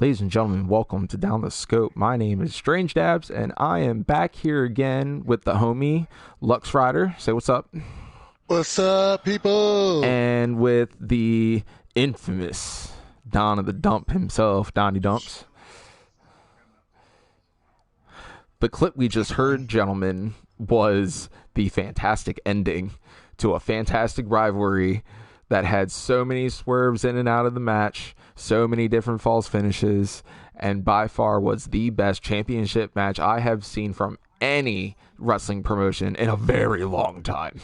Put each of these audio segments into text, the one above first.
Ladies and gentlemen, welcome to Down the Scope. My name is Strange Dabs, and I am back here again with the homie Lux Rider. Say what's up. What's up, people? And with the infamous Don of the Dump himself, Donnie Dumps. The clip we just heard, gentlemen, was the fantastic ending to a fantastic rivalry that had so many swerves in and out of the match, so many different false finishes, and by far was the best championship match I have seen from any wrestling promotion in a very long time.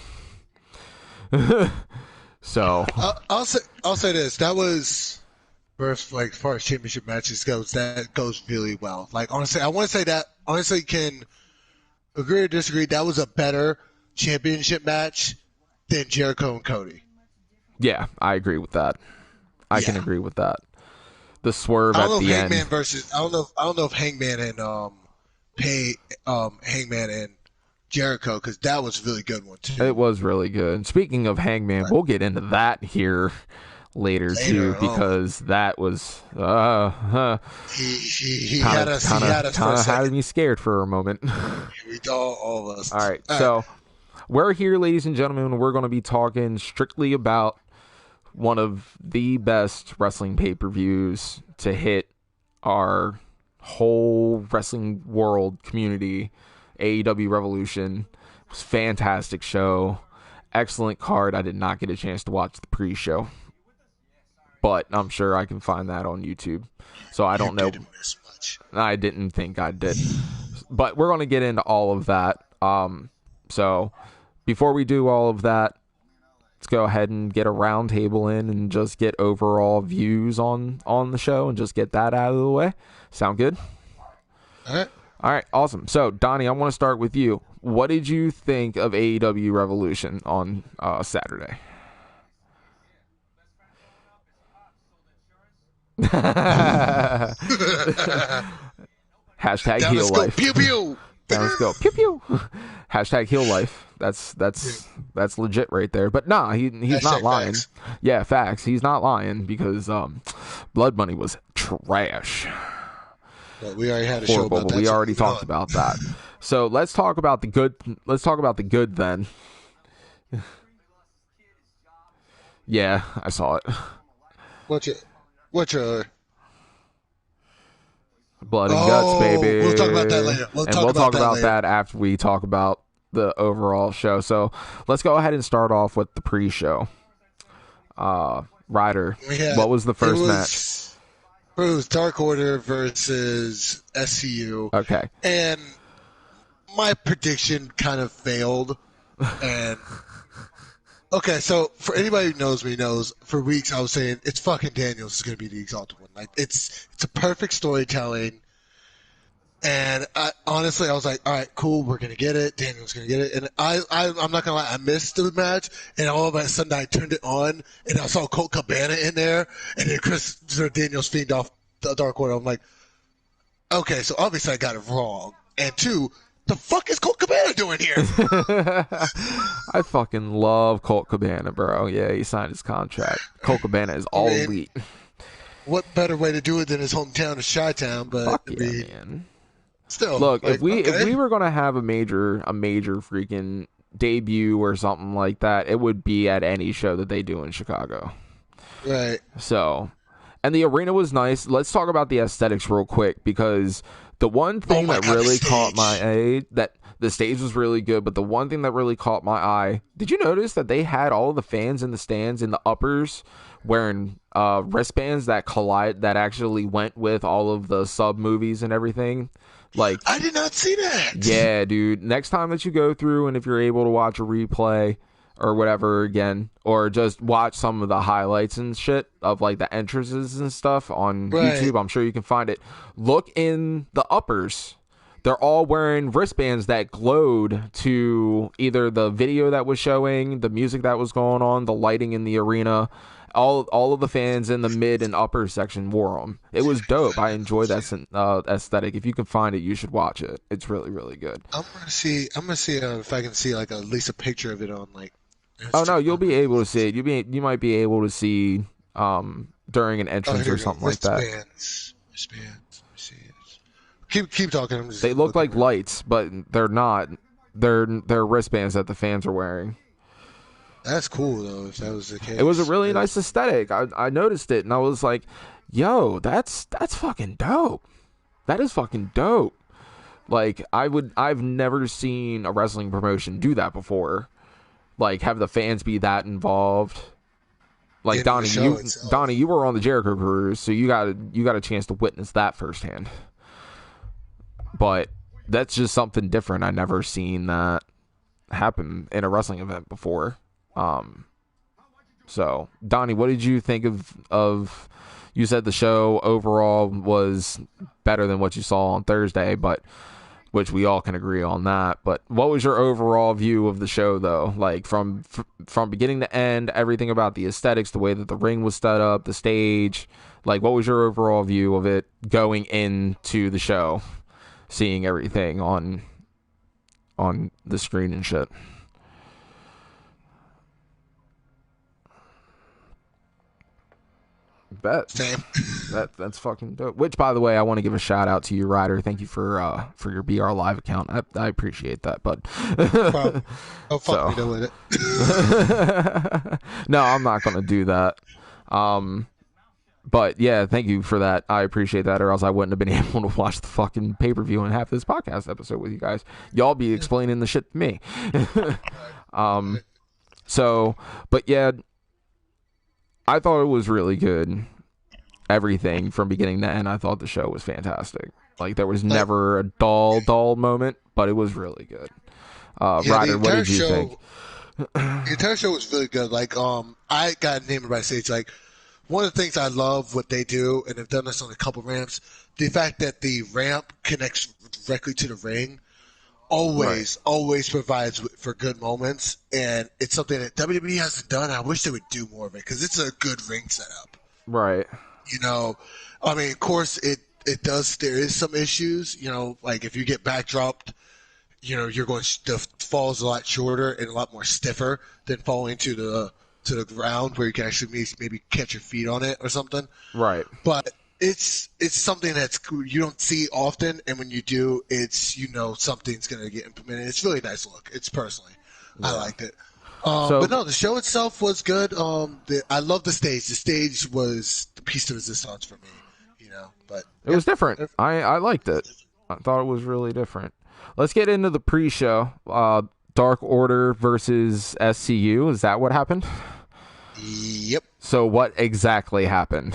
So I'll say this: that was first, like, as far as championship matches goes, that goes really well. Like, honestly, I want to say that honestly can agree or disagree. That was a better championship match than Jericho and Cody. Yeah, I agree with that. I can agree with that. The swerve at the end. I don't know if Hangman and Jericho, because that was a really good one too. It was really good. Speaking of Hangman, we'll get into that here later too, because that was he had us had me scared for a moment. We all of us. All right, so we're here, ladies and gentlemen. We're going to be talking strictly about one of the best wrestling pay-per-views to hit our whole wrestling world community, AEW Revolution. It was a fantastic show. Excellent card. I did not get a chance to watch the pre-show, but I'm sure I can find that on YouTube. So I don't know. Didn't miss much. I didn't think I did. But we're going to get into all of that. So before we do all of that, let's go ahead and get a round table in and just get overall views on the show and just get that out of the way. Sound good? All right, awesome. So, Donnie, I want to start with you. What did you think of AEW Revolution on Saturday? Hashtag Down heel life. Pew pew. Down let's go. Pew pew. Hashtag heel life. That's legit right there. But nah, he's not lying. Facts. Yeah, facts. He's not lying because Blood Money was trash. But we already had a show Horrible, about but that. we already talked about that. So let's talk about the good. Let's talk about the good then. Yeah, I saw it. What's your Blood and guts, baby. We'll talk about that later. We'll talk about that after we talk about the overall show. So let's go ahead and start off with the pre-show. Ryder, what was the first match? It was Dark Order versus SCU. Okay. And my prediction kind of failed. And okay, so for anybody who knows me knows, for weeks I was saying it's fucking Daniels is going to be the Exalted One. Like it's a perfect storytelling. And honestly, I was like, all right, cool, we're going to get it. Daniel's going to get it. And I'm not going to lie, I missed the match. And all of a sudden I turned it on and I saw Colt Cabana in there. And then Daniels feed off the Dark Order. I'm like, okay, so obviously I got it wrong. And two, the fuck is Colt Cabana doing here? I fucking love Colt Cabana, bro. Yeah, he signed his contract. Colt Cabana is all elite. What better way to do it than his hometown of Chi-Town? But fuck yeah, man. Still, look, if we were gonna have a major freaking debut or something like that, it would be at any show that they do in Chicago. Right. So, and the arena was nice. Let's talk about the aesthetics real quick, because the one thing that really caught my eye, The stage was really good, but the one thing that really caught my eye, did you notice that they had all of the fans in the stands in the uppers wearing wristbands that actually went with all of the sub movies and everything? Like, I did not see that. Yeah, dude. Next time that you go through, and if you're able to watch a replay or whatever again, or just watch some of the highlights and shit of like the entrances and stuff on YouTube, I'm sure you can find it. Look in the uppers. They're all wearing wristbands that glowed to either the video that was showing, the music that was going on, the lighting in the arena. All of the fans in the mid and upper section wore them. It was dope. I enjoyed that aesthetic. If you can find it, you should watch it. It's really, really good. I'm gonna see if I can see like at least a picture of it on like. Oh no, you'll be able to see it. You might be able to see during an entrance or something like that. Wristbands. Let me see it. Keep talking. They look like lights, but they're not. They're wristbands that the fans are wearing. That's cool though. If that was the case, it was a really nice aesthetic. I noticed it and I was like, "Yo, that's fucking dope. That is fucking dope." Like I've never seen a wrestling promotion do that before. Like have the fans be that involved. Like Donnie, you were on the Jericho Cruise, so you got a chance to witness that firsthand. But that's just something different. I never seen that happen in a wrestling event before. So Donnie, what did you think of you said the show overall was better than what you saw on Thursday, but which we all can agree on that, but what was your overall view of the show though? Like from beginning to end, everything about the aesthetics, the way that the ring was set up, the stage, like what was your overall view of it going into the show, seeing everything on the screen and shit? Bet. Same. That's fucking dope. Which, by the way, I want to give a shout out to you, Ryder. Thank you for your BR Live account. I appreciate that, bud. Oh, fuck me with it. No, I'm not gonna do that. But yeah, thank you for that. I appreciate that, or else I wouldn't have been able to watch the fucking pay-per-view and half this podcast episode with you guys. Y'all be explaining the shit to me. So, but yeah, I thought it was really good. Everything from beginning to end, I thought the show was fantastic. Like there was never a dull moment, but it was really good. Ryder, what did you think? The entire show was really good. Like, I got named by stage. Like, one of the things I love what they do, and I've done this on a couple ramps, the fact that the ramp connects directly to the ring always provides for good moments, and it's something that WWE hasn't done. I wish they would do more of it because it's a good ring setup. Right. You know, I mean, of course, it does. There is some issues. You know, like if you get backdropped, you know, the fall is a lot shorter and a lot more stiffer than falling to the ground where you can actually maybe catch your feet on it or something. Right. But it's something that's you don't see often, and when you do, it's something's going to get implemented. It's really nice look. It's personally, I liked it. But no, the show itself was good. I love the stage. The stage was the piece de resistance for me, But it was different. I liked it. I thought it was really different. Let's get into the pre-show. Dark Order versus SCU. Is that what happened? Yep. So what exactly happened?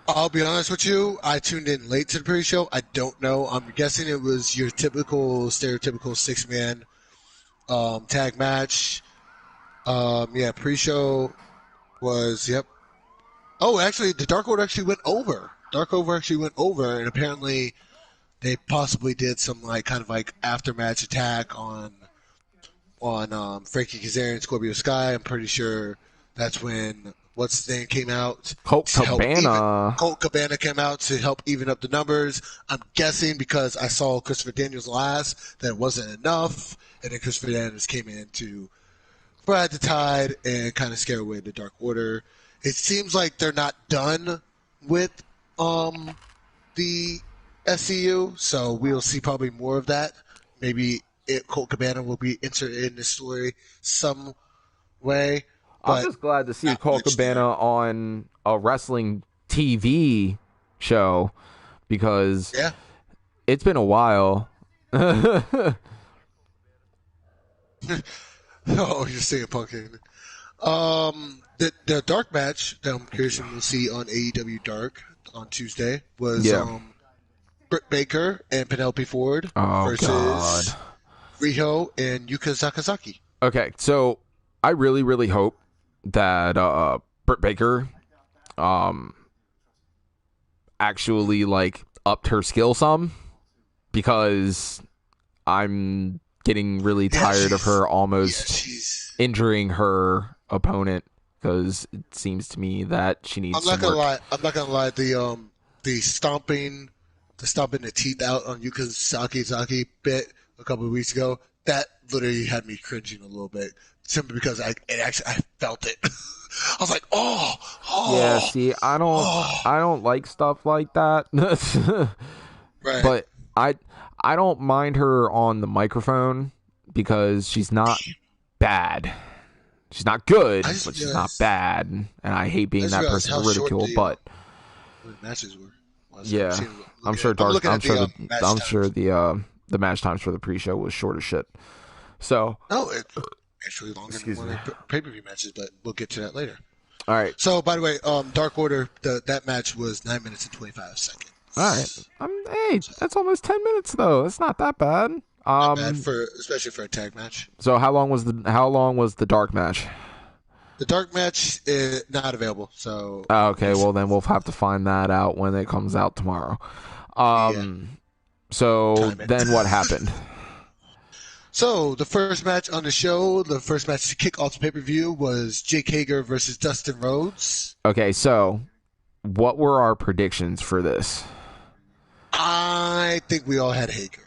I'll be honest with you. I tuned in late to the pre-show. I don't know. I'm guessing it was your stereotypical 6-man tag match. Pre-show was, yep. Oh, actually, the Dark Order actually went over. And apparently they possibly did some kind of after-match attack on Frankie Kazarian and Scorpio Sky. I'm pretty sure that's when what's his name came out. Colt Cabana came out to help even up the numbers. I'm guessing because I saw Christopher Daniels last that it wasn't enough, and then Christopher Daniels came in to ride the tide and kind of scare away the Dark Order. It seems like they're not done with the SCU, so we'll see probably more of that. Maybe Colt Cabana will be inserted in the story some way. I'm just glad to see Colt Cabana on a wrestling TV show because it's been a while. Oh, you're saying Punk. The dark match that I'm curious if we'll see on AEW Dark on Tuesday was Yeah. Britt Baker and Penelope Ford Oh, versus God. Riho and Yuka Sakazaki. Okay, so I really, really hope that Britt Baker actually like upped her skill some, because I'm getting really tired of her almost injuring her opponent, because it seems to me that she needs I'm not some gonna work. lie. I'm not gonna lie. The stomping the teeth out on Yuka Sakazaki bit a couple of weeks ago. That literally had me cringing a little bit, simply because I felt it. I was like, Yeah, see, I don't like stuff like that. right. But I don't mind her on the microphone because she's not bad. She's not good, but she's not bad, and I hate being that person to ridicule. But the matches were. yeah, I'm sure the match times for the pre-show was short as shit. So no, it's actually longer than one of the pay-per-view matches, but we'll get to that later. All right. So, by the way, Dark Order, that match was 9 minutes and 25 seconds. All right. Hey, that's almost 10 minutes though. That's not that bad. Not bad especially for a tag match. So how long was the dark match? The dark match is not available. So okay, well then we'll have to find that out when it comes out tomorrow. So then what happened? So the first match on the show, the first match to kick off the pay-per-view was Jake Hager versus Dustin Rhodes. Okay, so what were our predictions for this? I think we all had Hager.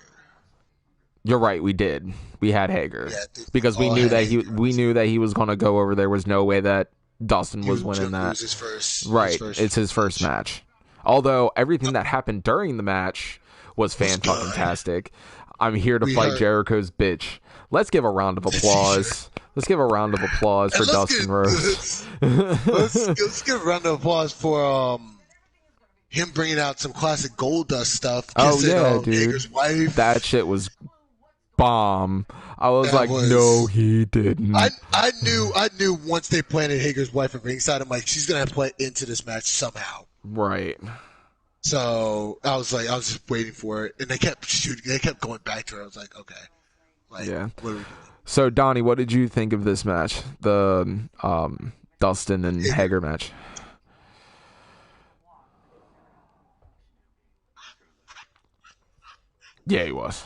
You're right, we did. We had Hager because we knew that he was going to go over. There was no way that Dustin was winning that. It's his first match. Although everything that happened during the match was fan-fucking-tastic. I'm here to fight Jericho's bitch. Let's give a round of applause. Let's give a round of applause for Dustin Rhodes. Let's give a round of applause for him bringing out some classic Goldust stuff. Oh yeah, dude. Hager's wife. That shit was bomb. I was no, he didn't. I knew once they planted Hager's wife at ringside, I'm like, she's gonna have to play into this match somehow. Right. So I was just waiting for it, and they kept going back to her. I was like, okay, yeah. What are we doing? So Donnie, what did you think of this match, the Dustin and Hager match? Yeah, he was.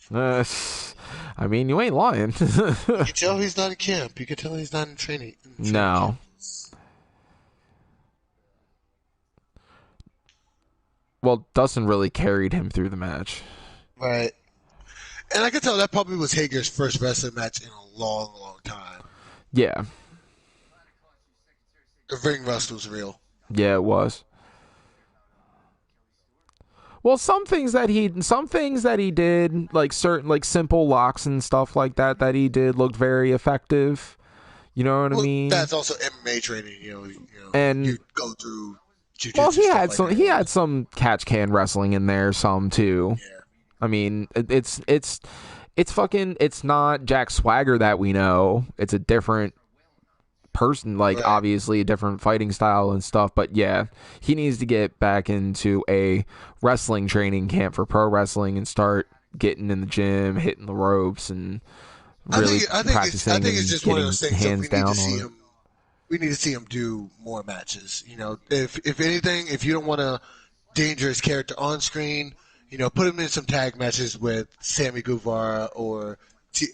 I mean, you ain't lying. You can tell he's not in camp. You can tell he's not in training. No. Well, Dustin really carried him through the match. Right. And I could tell that probably was Hager's first wrestling match in a long, long time. Yeah. The ring rust was real. Yeah, it was. Well, some things that he did, like certain like simple locks and stuff like that he did looked very effective. You know what I mean? That's also MMA training, you know, and you go through jiu-jitsu. Well, he had some catch can wrestling in there, some too. Yeah. I mean, it's not Jack Swagger that we know. It's a different person, like obviously a different fighting style and stuff, but yeah, he needs to get back into a wrestling training camp for pro wrestling and start getting in the gym, hitting the ropes, and really practicing. I think it's just one of those things. Hands down on it. We need to see him do more matches. You know, if anything, if you don't want a dangerous character on screen, you know, put him in some tag matches with Sammy Guevara or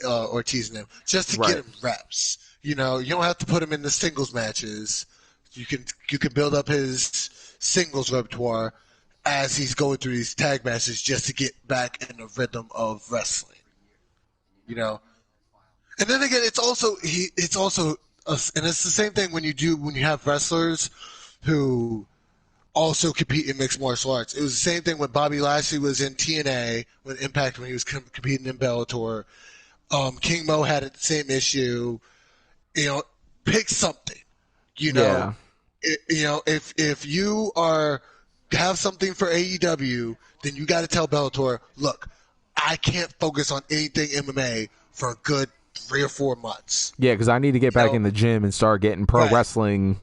Ortiz and them, just to get him reps. You know, you don't have to put him in the singles matches. You can build up his singles repertoire as he's going through these tag matches just to get back in the rhythm of wrestling. You know, and then again, it's also and it's the same thing when you have wrestlers who also compete in mixed martial arts. It was the same thing when Bobby Lashley was in TNA, when Impact, when he was competing in Bellator. King Mo had the same issue. You know, pick something. You know, if you have something for AEW, then you got to tell Bellator, look, I can't focus on anything MMA for a good 3 or 4 months. Yeah, because I need to get back in the gym and start getting pro wrestling.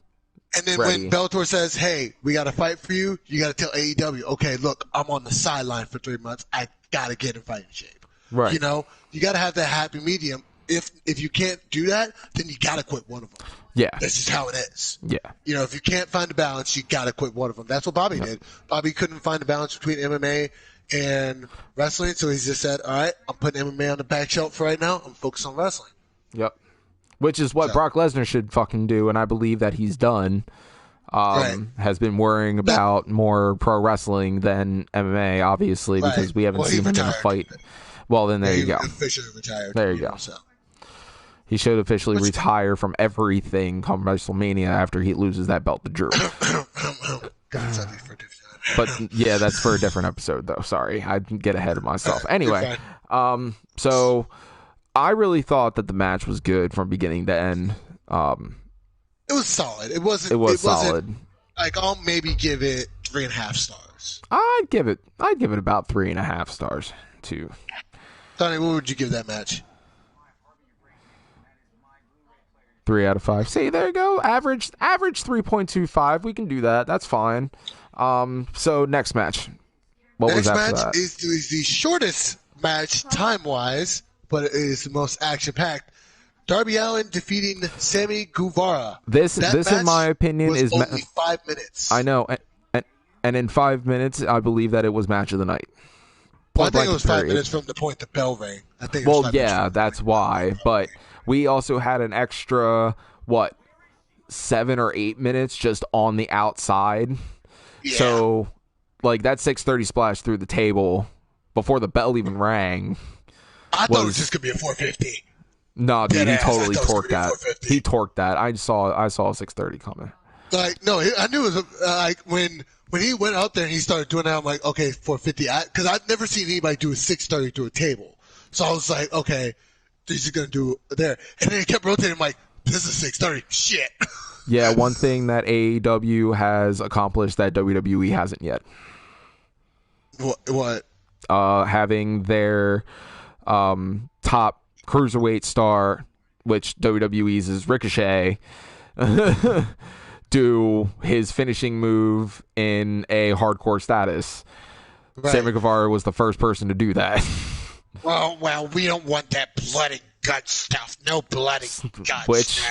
And then ready. when Bellator says, "Hey, we got to fight for you," you got to tell AEW, "Okay, look, I'm on the sideline for 3 months. I got to get in fighting shape." Right. You know, you got to have that happy medium. If you can't do that, then you got to quit one of them. Yeah. That's just how it is. Yeah. You know, if you can't find a balance, you got to quit one of them. That's what Bobby did. Bobby couldn't find a balance between MMA and wrestling, so he just said, "All right, I'm putting MMA on the back shelf for right now. I'm focused on wrestling." Yep. Which is what Brock Lesnar should fucking do, and I believe that he's done. Has been worrying about more pro wrestling than MMA, obviously, because we haven't seen him in a fight. Well, then there you go. Officially retired. There you go. He should officially retire from everything come WrestleMania after he loses that belt to Drew. But yeah, that's for a different episode, though. Sorry, I get ahead of myself. Anyway, so I really thought that the match was good from beginning to end. It was solid. It wasn't. It was solid. Like, I'll maybe give it 3.5 stars. I'd give it about 3.5 stars too. Donnie, what would you give that match? 3 out of 5. See, there you go. Average 3.25. We can do that. That's fine. So next match. What was after that? Is the shortest match time-wise, but it is the most action-packed. Darby Allin defeating Sammy Guevara. This in my opinion, is only 5 minutes. I know, and in 5 minutes, I believe that it was match of the night. Well, I think it was 5 minutes from the point the bell rang. I think. Well, yeah, that's why. But we also had an extra 7 or 8 minutes just on the outside. Yeah. So, like, that 6:30 splash through the table before the bell even rang. I thought it was just gonna be a 450. No, dude, he totally torqued that. He torqued that. I saw a 6:30 coming. Like, no, I knew it was like when he went out there and he started doing that. I'm like, okay, 450, because I've never seen anybody do a 6:30 through a table. So I was like, okay, he's gonna do there, and then he kept rotating. I'm like, this is 6:30. Shit. Yeah, one thing that AEW has accomplished that WWE hasn't yet. What? Having their top cruiserweight star, which WWE's is Ricochet, do his finishing move in a hardcore status. Right. Sammy Guevara was the first person to do that. Well, we don't want that blood and guts stuff. No blood and guts. Which,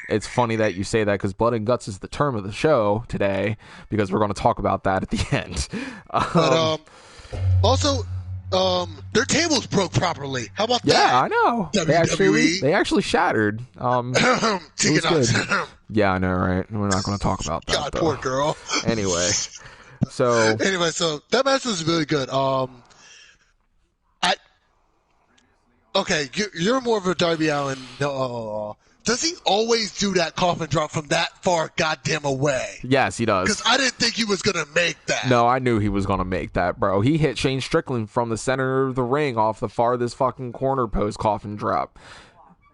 it's funny that you say that, because blood and guts is the term of the show today, because we're going to talk about that at the end. But also, their tables broke properly. How about that? Yeah, I know. WWE. They actually shattered. It was good. Yeah, I know, right? We're not going to talk about that. God, poor girl. Anyway, so that match was really good. Okay, you're more of a Darby Allin. No, does he always do that coffin drop from that far goddamn away? Yes, he does. Because I didn't think he was gonna make that. No, I knew he was gonna make that, bro. He hit Shane Strickland from the center of the ring off the farthest fucking corner post coffin drop.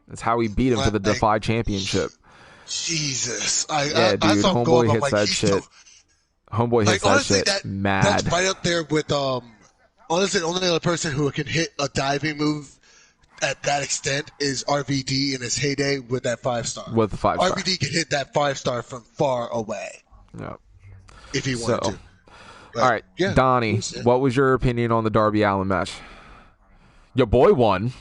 That's how he beat him for the Defy Championship. Jesus, yeah, dude, Homeboy hits that shit. Homeboy hits that shit mad. That's right up there with honestly, the only other person who can hit a diving move at that extent is RVD in his heyday with that 5-star. With the 5-star. RVD can hit that 5-star from far away. Yep. If he wanted to. But, all right, yeah, Donnie, what was your opinion on the Darby Allin match? Your boy won.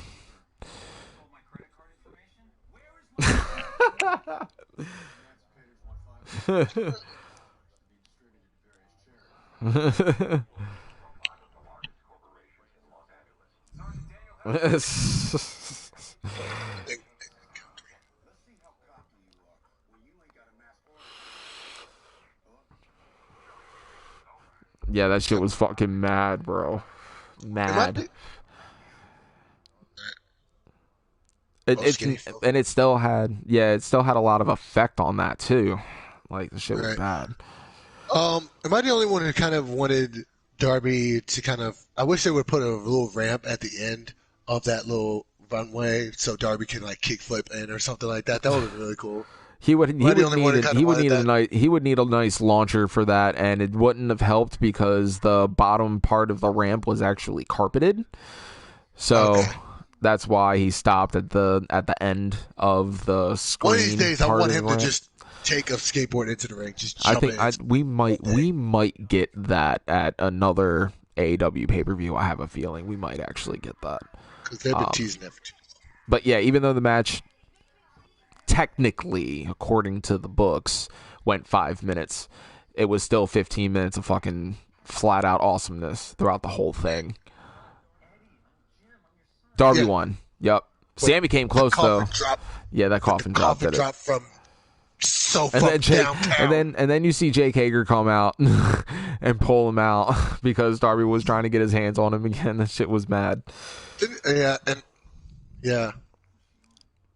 Yeah, that shit was fucking mad, bro. Mad. It still had a lot of effect on that too. Like, the shit was bad. Am I the only one who kind of wanted Darby to kind of? I wish they would put a little ramp at the end of that little runway so Darby can like kickflip in or something like that. That would be really cool. He would Am I the only one that kinda wanted that? he would need a nice launcher for that, and it wouldn't have helped because the bottom part of the ramp was actually carpeted. So Okay. that's why he stopped at the end of the screen. One of these days, I part want of him the to ramp. just take a skateboard into the ring. Just I jump think in. we might get that at another AEW pay-per-view. I have a feeling we might actually get that. Because they've been teasing it. But yeah, even though the match technically, according to the books, went 5 minutes, it was still 15 minutes of fucking flat out awesomeness throughout the whole thing. Darby Yeah. won. Yep. Sammy came close though. Drop, Yeah, that coffin drop coffin did it. drop from so And far then, Jake, downtown. and then you see Jake Hager come out and pull him out because Darby was trying to get his hands on him again. That shit was mad. Yeah, and yeah.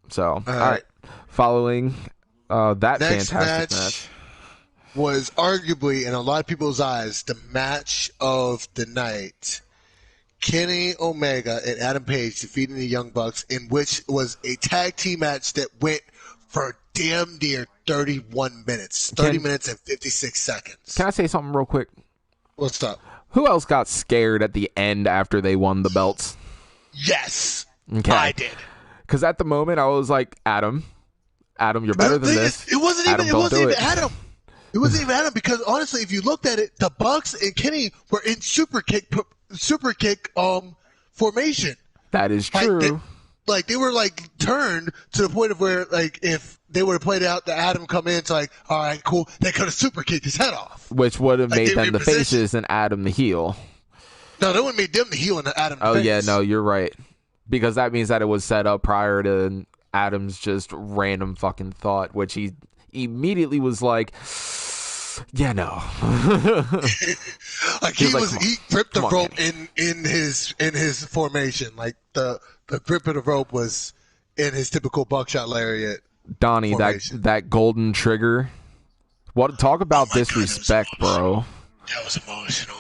So, all right. Following that Next fantastic match match. was arguably, in a lot of people's eyes, the match of the night. Kenny Omega and Adam Page defeating the Young Bucks, in which was a tag team match that went for damn near 31 minutes. 30 minutes and 56 seconds. Can I say something real quick? What's up? Who else got scared at the end after they won the belts? Yes, Okay. I did. Because at the moment, I was like, Adam, you're better than this. It wasn't Adam, even. It don't wasn't do even it. Adam. It wasn't even Adam because honestly, if you looked at it, the Bucks and Kenny were in super kick formation. That is Like, true. They were like turned to the point of where like if they would have played out the Adam come in, it's like all right, cool. They could have super kicked his head off. Which would have Like, made they them the repositioned. faces and Adam the heel. No, they would have made them the heel and the Adam. The Oh, face. yeah, no, you're right. Because that means that it was set up prior to Adam's just random fucking thought, which he immediately was like, yeah, no. Like He was like, "Come on. he gripped the Come on, rope in his formation. Like the grip of the rope was in his typical buckshot lariat. Donnie, Formation. that golden trigger. What? Talk about Oh my God, it was disrespect, bro. That was emotional.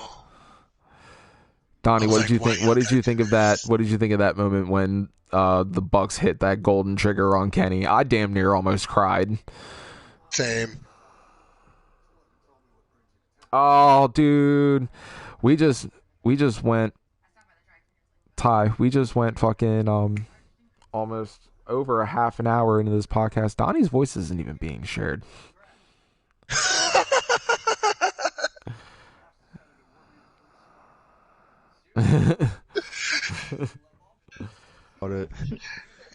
Donnie, I was what like, did you why think? you What did gotta you do think of that? What did you think of that moment when the Bucks hit that golden trigger on Kenny? I damn near almost cried. Same. Oh, dude, we just went. Ty, we just went fucking almost over a half an hour into this podcast. Donnie's voice isn't even being shared.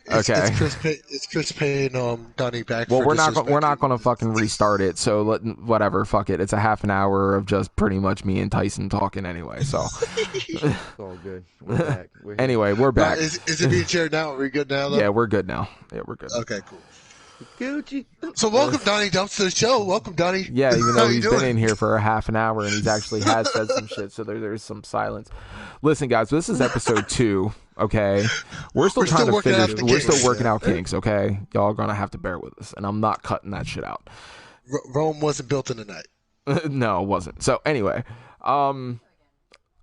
It's Okay. It's Chris paying Donnie back. Well, for we're not disrespecting gonna his fucking voice. restart it. So whatever, fuck it. It's a half an hour of just pretty much me and Tyson talking anyway. So It's all good. We're back. We're here. anyway, we're back. Is it being shared now? Are we good now? Though? Yeah, we're good now. Yeah, we're good. Okay, cool. Gucci. So welcome Donnie Dumps to the show. Welcome Donnie. Yeah, even How though you he's doing? been in here for a half an hour and he's actually has said some shit, so there's some silence. Listen, guys, this is episode 2. Okay, we're still We're trying still to working figure. out the We're still kinks. working out kinks. Okay, y'all are gonna have to bear with us, and I'm not cutting that shit out. Rome wasn't built in a night. No, it wasn't. So anyway, I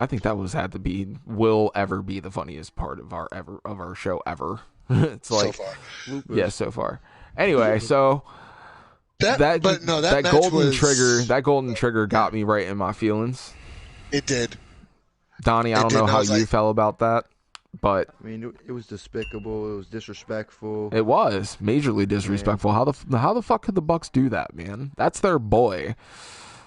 think that will ever be the funniest part of our show ever. It's like, so far. yeah, so far. Anyway, so That that match golden trigger got me right in my feelings. It did. Donnie, I It don't did, know and I how was you like- felt about that, but I mean, it was despicable. It was disrespectful. it was majorly disrespectful. How the fuck could the Bucks do that, man? That's their boy.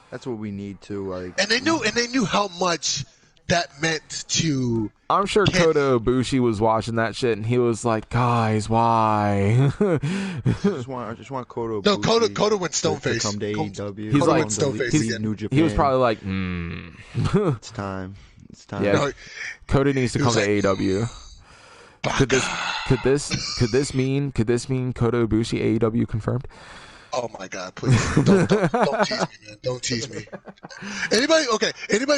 That's what we need to like. And they knew how much that meant to. I'm sure Can't- Kota Ibushi was watching that shit and he was like, "Guys, why?" I just want Kota. No, Ibushi Kota went stone to face. come to AEW. He's like- stone face leave again. New Japan. He was probably like, It's time. It's time. Yeah. No, Kota needs to He come was to like, AEW." Could this mean Kota Ibushi AEW confirmed? oh my God! Please don't tease me, man. Don't tease me. Anybody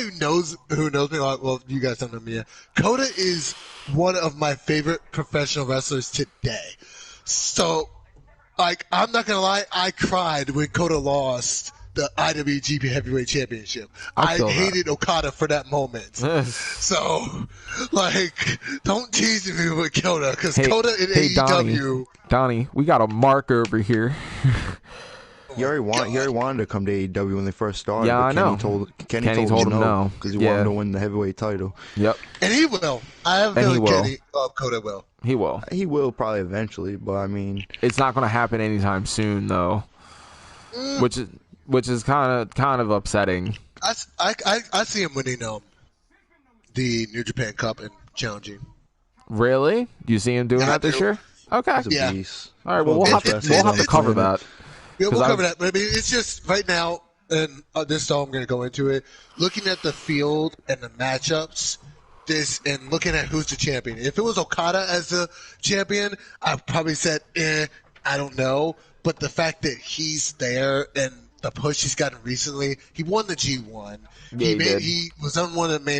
who knows me, well, you guys don't know me yet. Kota is one of my favorite professional wrestlers today. So, like, I'm not gonna lie, I cried when Kota lost the IWGP Heavyweight Championship. I I feel hated Okada for that moment. So, like, don't tease me with Kota, because Kota in AEW. Donnie, we got a mark over here. He already wanted to come to AEW when they first started. Yeah, but I know. Kenny told him no because he wanted Yeah. to win the heavyweight title. Yep, And he will. I have a And he feeling will. Kota will. he will. He will probably eventually, but I mean, It's not going to happen anytime soon, though, which is kind of upsetting. I see him winning the New Japan Cup and challenging. Really? Do you see him doing Yeah, I that this do. year? Okay. he's a Yeah. beast. All right. Well, we'll have to cover that. Yeah, 'Cause we'll cover that. But I mean, it's just right now, and this is all I'm going to go into it. Looking at the field and the matchups, and looking at who's the champion. If it was Okada as the champion, I probably said, I don't know. But the fact that he's there and the push he's gotten recently, he won the G1. Yeah, he did. He was on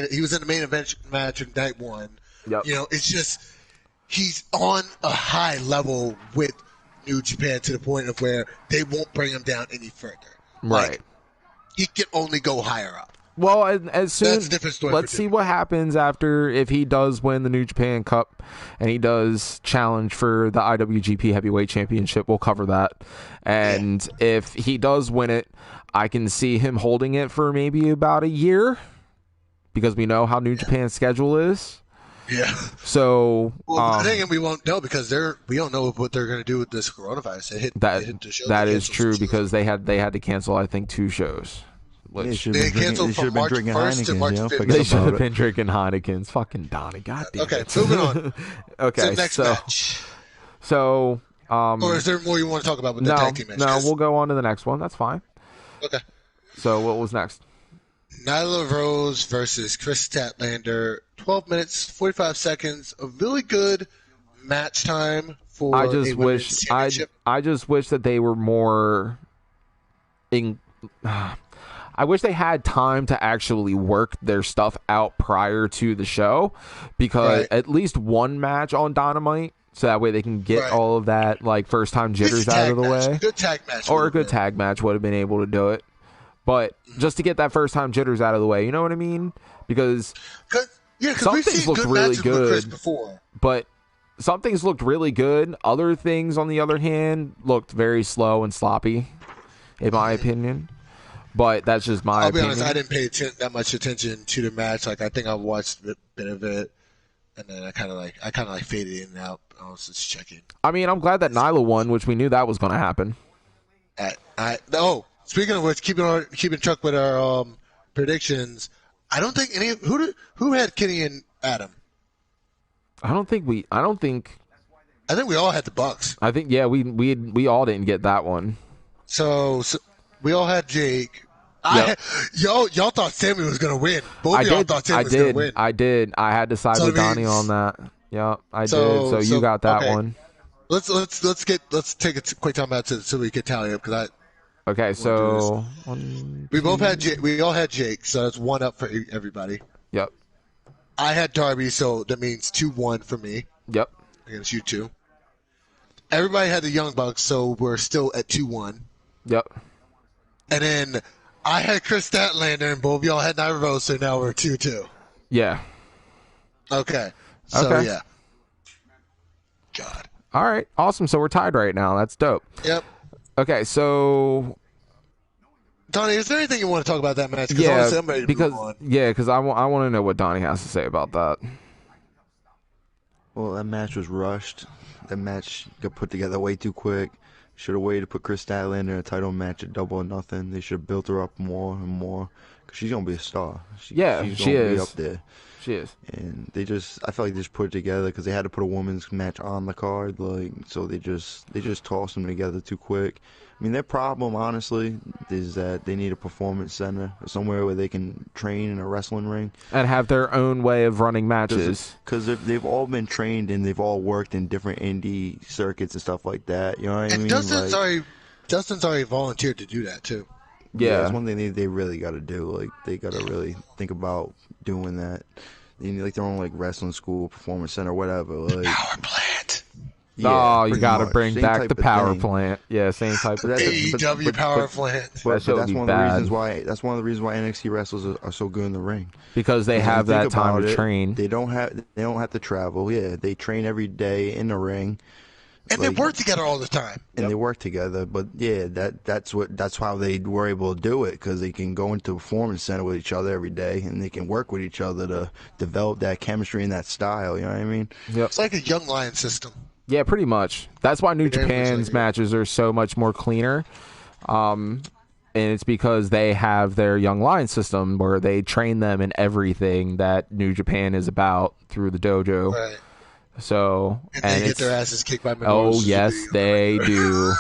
He was in the main event match in night one. Yep. You know, it's just he's on a high level with New Japan to the point of where they won't bring him down any further. Right. Like, he can only go higher up. Well, as soon That's a different story let's for see Jimmy. what happens after if he does win the New Japan Cup and he does challenge for the IWGP Heavyweight Championship. We'll cover that. And if he does win it, I can see him holding it for maybe about a year because we know how New Japan's schedule is. Yeah. So Well, the thing we won't know because we don't know what they're going to do with this coronavirus. They hit the show. that They is canceled true some because they had to cancel I think 2 shows. They Which should They have been canceled from March drinking 1st to Heineken. March 5th. they Forget should have about it. been drinking Heineken's. Fucking Donnie, goddamn. Okay, it. moving on. Okay, To the next match. so Or is there more you want to talk about with the no, tag team match? no, we'll go on to the next one. That's fine. Okay. So what was next? Nyla Rose versus Chris Statlander. 12 minutes, 45 seconds. A really good match time for I just a wish women's championship. I just wish that they were more in. I wish they had time to actually work their stuff out prior to the show, because Right. at least one match on Dynamite, so that way they can get Right. all of that like first time jitters It's a out of tag the match. way, Good tag match. or a would've good been. tag match would have been able to do it. But just to get that first time jitters out of the way, you know what I mean? Because Because Some we've things seen looked good really matches with Chris good. before. but some things looked really good. Other things, on the other hand, looked very slow and sloppy, in my opinion. But that's just my I'll be opinion. honest, I didn't pay that much attention to the match. Like I think I watched a bit of it, and then I kind of faded in and out. I was just checking. I mean, I'm glad that Nyla won, which we knew that was going to happen. Speaking of which, keeping track with our predictions. I don't think who had Kenny and Adam. I think I think we all had the Bucks. yeah, we all didn't get that one. So we all had Jake. Yep. Y'all thought Sammy was gonna win. Both of y'all thought Sammy was gonna win. I did. I had to side So with it Donnie means- on that. Yeah, I did. So- So you got that okay. one. Let's take a quick time out so we can tally up because Okay, so we both had Jake. We all had Jake, so that's 1 up for everybody. Yep, I had Darby, so that means 2-1 for me yep, against you two. Everybody had the Young Bucks, so we're still at 2-1. yep. And then I had Chris Statlander, and both of y'all had Nyla Rose, so now we're 2-2. Yeah. Okay. So Okay. yeah. God. All right, awesome. So we're tied right now. That's dope. Yep. Okay, so Donnie, is there anything you want to talk about that match? yeah, Honestly, I'm ready to because move on. I want to know what Donnie has to say about that. Well, that match was rushed. That match got put together way too quick. Should have waited to put Chris Statlander in a title match at Double or Nothing. They should have built her up more and more, because she's gonna be a star. She's Yeah, gonna she be is. up there. She is. And I feel like they just put it together because they had to put a women's match on the card, so they just tossed them together too quick. I mean, their problem, honestly, is that they need a performance center, somewhere where they can train in a wrestling ring. And have their own way of running matches. Because they've all been trained and they've all worked in different indie circuits and stuff like that. You know what I And mean? Dustin's already volunteered to do that too. Yeah. That's one thing they really got to do. Like, they got to really think about doing that. They need like their own like wrestling school, performance center, whatever. Like, Power plant. Oh, you pretty got to much. bring Same back type the of power thing. plant. Yeah, same type of That's- thing. AEW power plant. That shit would that's be one of the bad. reasons why. That's one of the reasons why NXT wrestlers are so good in the ring. Because they When you have think that time about to it, train. They don't have to travel. Yeah, they train every day in the ring. And they work together all the time. And they work together, but yeah, that's how they were able to do it, because they can go into a performance center with each other every day, and they can work with each other to develop that chemistry and that style. You know what I mean? Yep. It's like a Young Lion system. Yeah, pretty much. That's why New Very much Japan's like it. matches are so much more cleaner. And it's because they have their Young Lion system where they train them in everything that New Japan is about through the dojo. Right. So And they get it's their asses kicked by Minoru oh Suzuki. yes they do.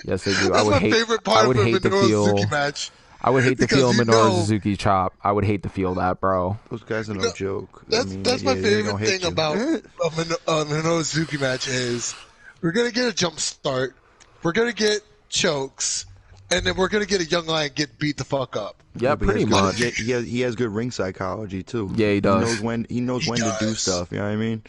Yes they do. That's my favorite part I would of the hate to Minoru feel Suzuki match. I would hate to Because feel you Minoru know- Suzuki chop. I would hate to feel that, bro. Those guys are no joke. That's my they favorite gonna hit thing you. about a Minoru Suzuki match is we're going to get a jump start, we're going to get chokes, and then we're going to get a Young Lion get beat the fuck up. Yeah, But he pretty has much. good- he has good ring psychology too. Yeah, he does. He knows when to do does. stuff. You know what I mean?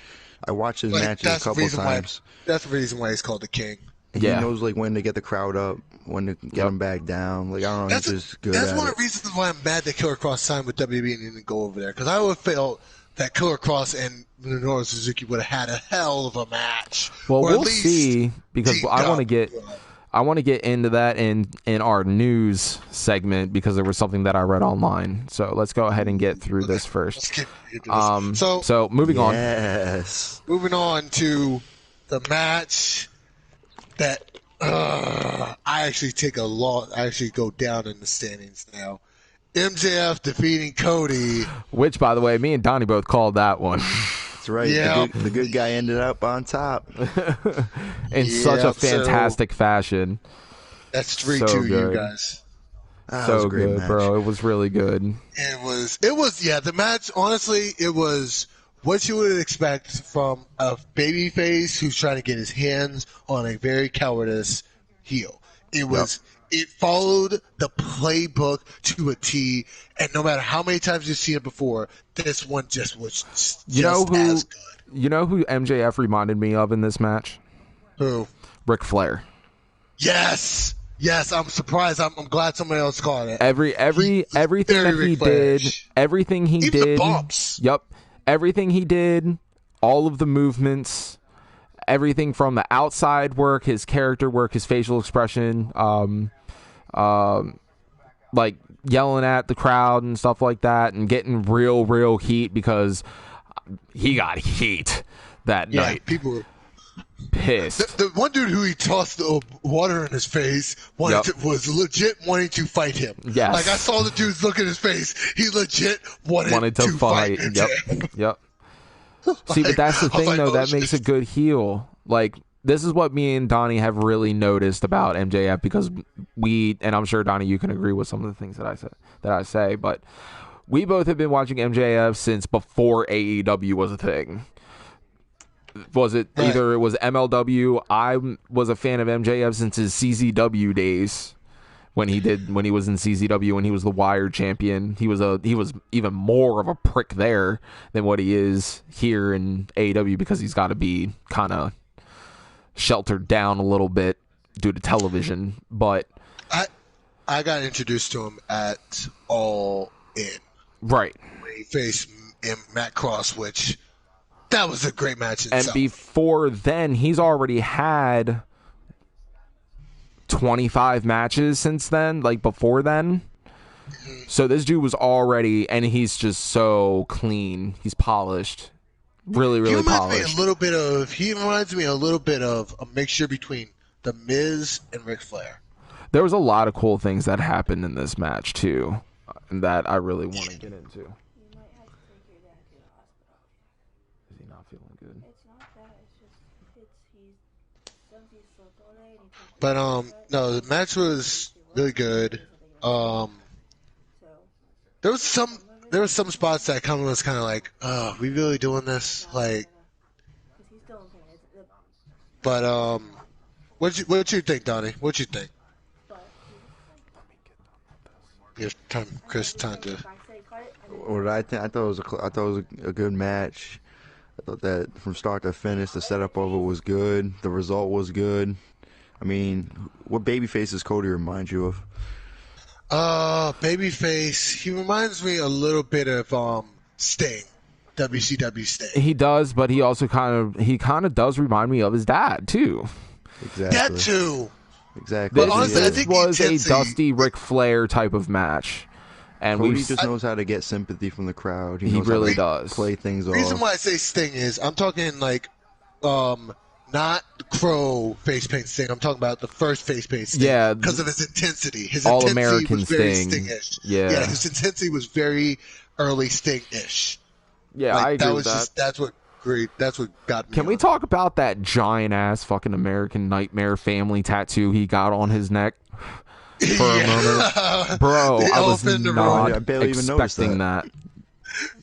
I watched his Like, matches a that's the couple reason why. times. That's the reason why he's called the King. And Yeah. He knows like when to get the crowd up, when to get them back down. Like I don't know, That's, he's just good that's at one it. of the reasons why I'm mad that Killer Cross signed with WWE and didn't go over there. Because I would have felt that Killer Cross and Minoru Suzuki would have had a hell of a match. Well, Or at we'll least see because teamed I want to up. get into that in our news segment because there was something that I read online. So let's go ahead and get through this Let's first. get into this. So moving on. Yes. Moving on to the match that I actually take a lot. I actually go down in the standings now. MJF defeating Cody. Which, by the way, me and Donnie both called that one That's right. Yeah. The good guy ended up on top. in such a Yeah, so- fantastic fashion. That's 3-2, So you good. guys. That was So a great good, match. bro. It was really good. It was, yeah, the match, honestly, it was what you would expect from a babyface who's trying to get his hands on a very cowardice heel. It followed the playbook to a T, and no matter how many times you've seen it before, this one just was just You know who? as good. You know who MJF reminded me of in this match? Who? Ric Flair. Yes! Yes, I'm surprised. I'm glad somebody else caught it. Everything very that he Ric did, Flair-ish. everything he Even did. the bumps. Yep. Everything he did, all of the movements, everything from the outside work, his character work, his facial expression, like yelling at the crowd and stuff like that, and getting real heat because he got heat that Yeah, night. people were... Pissed. The one dude who he tossed the water in his face was legit wanting to fight him. Yes. Like, I saw the dude's look at his face. He legit wanted to fight. him. Yep. See, but that's the I was thing, like, though. oh, That makes a good heel. Like, this is what me and Donnie have really noticed about MJF because and I'm sure, Donnie, you can agree with some of the things that I say, but we both have been watching MJF since before AEW was a thing. Was it Right. either it was MLW? I was a fan of MJF since his CZW days when he was in CZW when he was the Wired champion. He was even more of a prick there than what he is here in AEW because he's got to be kind of sheltered down a little bit due to television. But I got introduced to him at All In. right. When he faced Matt Cross, which that was a great match And itself. before then, he's already had 25 matches since then, like before then. So this dude was already, and he's just so clean. He's polished. Really he reminds polished. me a little bit of a mixture between The Miz and Ric Flair. There was a lot of cool things that happened in this match, too, that I really want to get into. You might have to take your dad to the hospital. Is he not feeling good? It's not that. He's since he's slept all day and he took But no, the match was really good. There was some spots that kind of was kind of like, oh, we really doing this? Like, because he's still in pain. It's, but what you think, Donnie? What you think? but Give Chris time to. if I say cut it, and then What did I think? I thought it was a good match. I thought that from start to finish, the setup of it was good. The result was good. I mean, what babyface does Cody remind you of? Babyface. He reminds me a little bit of Sting, WCW Sting. He does, but he also kind of does remind me of his dad too. Exactly. That too. Exactly. But honestly, I This think was a intensity- Dusty Ric Flair type of match, and Cody we just knows how to get sympathy from the crowd. He knows really how to does. play things The reason off. why I say Sting is I'm talking like not Crow face paint Sting. I'm talking about the first face paint Sting. Yeah. Because of his intensity. His All intensity American was very Sting. Sting-ish. Yeah. His intensity was very early Sting-ish. yeah, Like, I agree that with was that. just that's what got me. Can we on. talk about that giant ass fucking American Nightmare family tattoo he got on his neck for a moment? Bro, The I was elephant in the not room. I barely even noticed expecting that.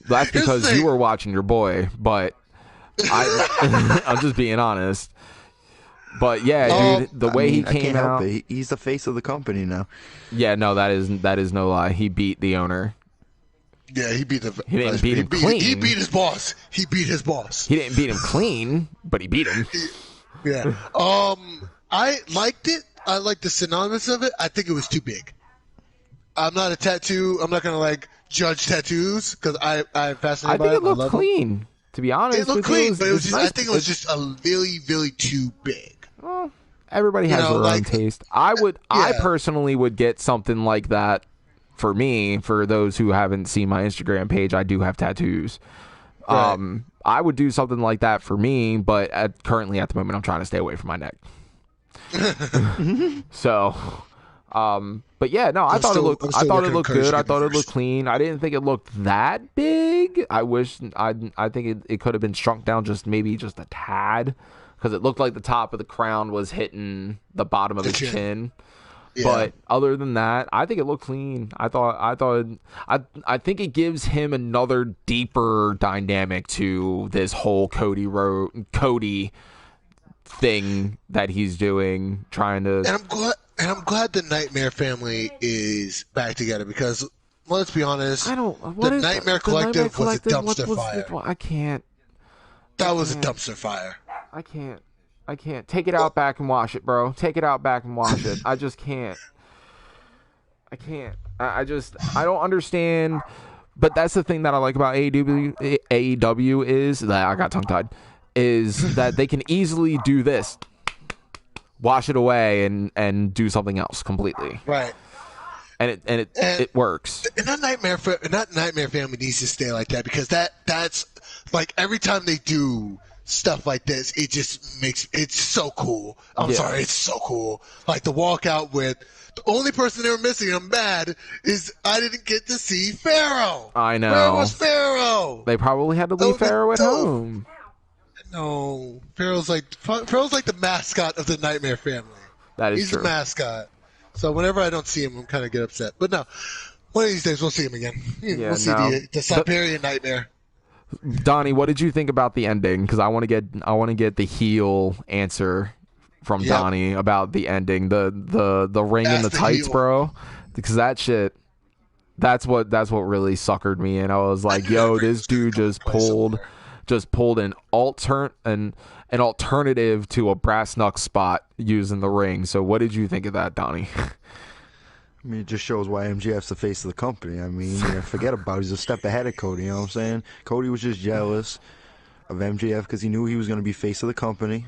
That's Here's the because thing. you were watching your boy, but I'm just being honest. But yeah, dude, the way he I came can't help out. it. He's the face of the company now. Yeah, no, that is no lie. He beat the owner. Yeah, he beat the. He didn't beat him He clean. beat his boss. He beat his boss. He didn't beat him clean, but he beat him. Yeah. I liked it. I liked the synonymous of it. I think it was too big. I'm not gonna like judge tattoos because I'm fascinated I by think it I looked love them. clean. To be honest, It looked with you, clean, but it was just, nice. I think it was just a really, really too big. Well, everybody has know, their own like- taste. I Yeah. personally would get something like that. For me, for those who haven't seen my Instagram page, I do have tattoos. Right. I would do something like that for me, but currently at the moment, I'm trying to stay away from my neck. So, but yeah, no, I I'm thought still- it looked. I'm I still thought it working on looked Courage good. I to Be thought it First. looked clean. I didn't think it looked that big. I wish. I think it could have been shrunk down just maybe just a tad, because it looked like the top of the crown was hitting the bottom of The his chin. chin. Yeah. But other than that, I think it looked clean. I think it gives him another deeper dynamic to this whole Cody thing that he's doing, trying to. And I'm glad the Nightmare family is back together because let's be honest, What the is Nightmare the Collective was a Collective? What dumpster was fire. I can't. That was a dumpster fire. I can't. Take it out back and wash it, bro. Take it out back and wash it. I just can't. I can't. I don't understand. But that's the thing that I like about AEW is that I got tongue tied. Is that they can easily do this, wash it away, and do something else completely, Right. and it works. And that Nightmare family needs to stay like that because that's like every time they do stuff like this, it just makes it's so cool. I'm Yeah. sorry, it's so cool. Like the walkout with the only person they were missing. I'm mad is I didn't get to see Pharaoh. I know. Where was Pharaoh? They probably had to That leave would've been Pharaoh at dope. home. No, Pharaoh's like the mascot of the Nightmare family. That is He's true. the mascot. So whenever I don't see him, I'm kind of get upset. But no, one of these days we'll see him again. Yeah, We'll see no. the Siberian Nightmare. Donnie, what did you think about the ending? Because I want to get the heel answer from Yep. Donnie about the ending, the ring and Ask the the tights, heel. bro. Because that shit, that's what really suckered me, and I was like, knew yo, that ring this was gonna dude go just by pulled somewhere. an alternative to a brass knuck spot using the ring. So what did you think of that, Donnie? I mean, it just shows why MJF's the face of the company. I mean, forget about it. He's a step ahead of Cody, you know what I'm saying? Cody was just jealous of MJF because he knew he was going to be face of the company.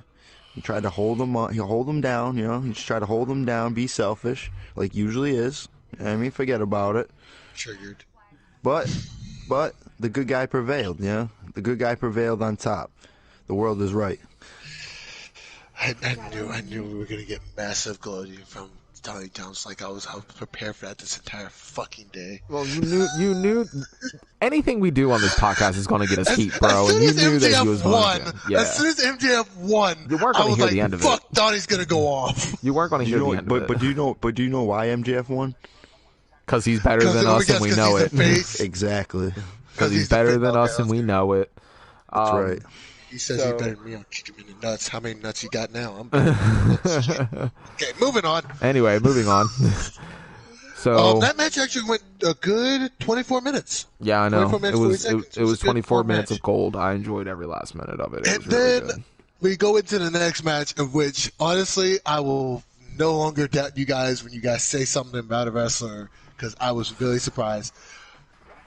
He tried to hold him on, hold him down, you know? He just tried to hold him down, be selfish, like usually is. I mean, forget about it. Triggered. But the good guy prevailed, you know? The good guy prevailed on top. The world is right. I knew we were gonna get massive gloating from Donnie Jones. Like I was prepared for that this entire fucking day. Well, you knew anything we do on this podcast is going to get us heat, bro, as and soon you as knew that he MJF was won, going to. Yeah. as soon as MJF won, You weren't I gonna was hear like, the end of it. "Fuck, Donnie's gonna go off." You weren't going to hear the end of it. But do you know why MJF won? Because he's better than us and we know it. Exactly. Because he's better than us and we know it. That's right. He says So- he's better than me. I'll kick him in the nuts. How many nuts you got now? I'm better than nuts. Okay, moving on. Anyway, moving on. So that match actually went a good 24 minutes. yeah, I know 24 minutes, 40 seconds. it was a good 24 fun minutes match. of gold. I enjoyed every last minute of it. It And was really then good. we go into the next match, of which, honestly, I will no longer doubt you guys when you guys say something about a wrestler, because I was really surprised.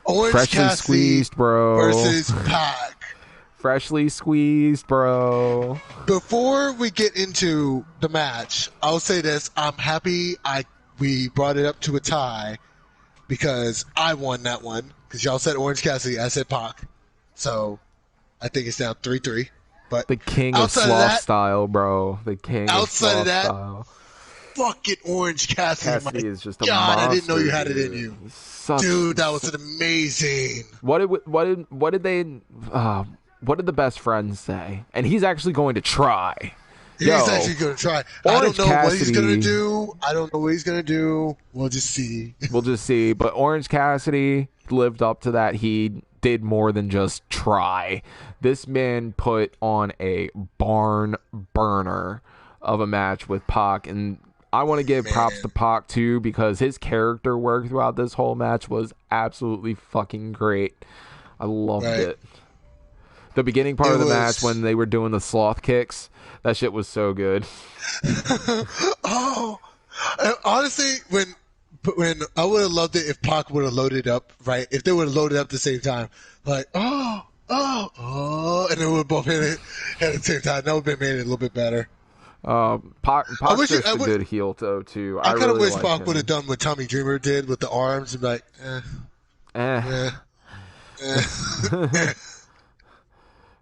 Orange Freshly Cassidy squeezed, bro. versus Pac. Freshly squeezed, bro. Before we get into the match, I'll say this: I'm happy we brought it up to a tie because I won that one. Because y'all said Orange Cassidy, I said Pac, so I think it's now 3-3. But The king of outside of sloth that- style, bro. The king of outside sloth of that, style. fucking Orange Cassidy, Cassidy my is just a God, monster. I didn't know you had it in dude. you. He's such- Dude, that was amazing. What did the best friends say? And he's actually going to try. He's Yo, actually going to try. I Orange don't know what he's going to Cassidy- do. I don't know what he's going to do. We'll just see. We'll just see. But Orange Cassidy lived up to that. He did more than just try. This man put on a barn burner of a match with Pac, and I want to give props to Pac too, because his character work throughout this whole match was absolutely fucking great. I loved Right. it. The beginning part It of the was- match when they were doing the sloth kicks, that shit was so good. Oh, honestly, when I would have loved it if Pac would have loaded up, right? If they would have loaded up at the same time, like oh, and they would have both hit it at the same time. That would have made it a little bit better. Pac's wish just I a would- good heel too. I kind of really wish like Pac him. would have done what Tommy Dreamer did with the arms and be like,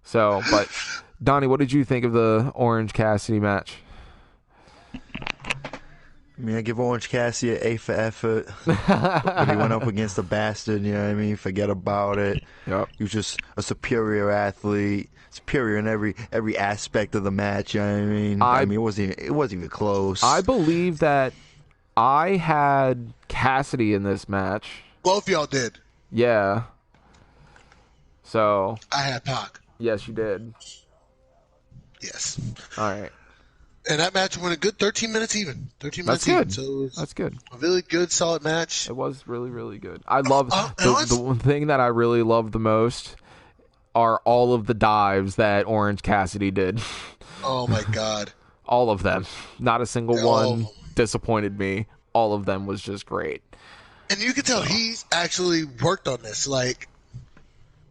So, but Donnie, what did you think of the Orange Cassidy match? I mean, I give Orange Cassidy an A for effort. But he went up against a bastard, you know what I mean? Forget about it. Yep. He was just a superior athlete, superior in every aspect of the match, you know what I mean? I mean, it wasn't even close. I believe that I had Cassidy in this match. both y'all did. Yeah. So, I had Pac. yes, you did. Yes. All right. And that match went a good 13 minutes even. 13 That's minutes good. even. So it was That's good. a really good, solid match. It was really, really good. I love honest- the one thing that I really love the most are all of the dives that Orange Cassidy did. Oh my God. All of them. Not a single All one of them. disappointed me. All of them was just great. And you can tell he's actually worked on this. Like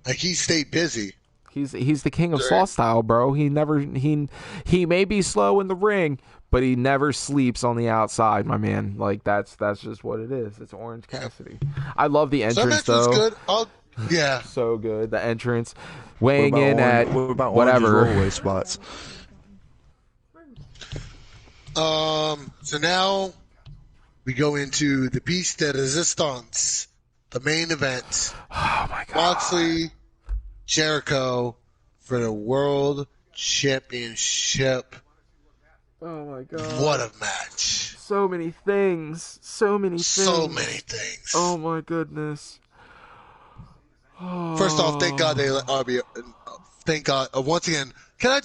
he stayed busy. He's the king of sloth style, bro. He may be slow in the ring, but he never sleeps on the outside, my man. Like that's just what it is. It's Orange Cassidy. I love the So that entrance match was though. good. Yeah. So good. The entrance, What weighing about in at what about whatever. Orange's rollaway spots? So now we go into the Beast de Resistance, the main event. Oh my god. Moxley, Jericho for the World Championship. Oh my god. What a match. So many things. So many things. So many things. Oh my goodness. First off, thank God they let RB. Thank God. Once again, can I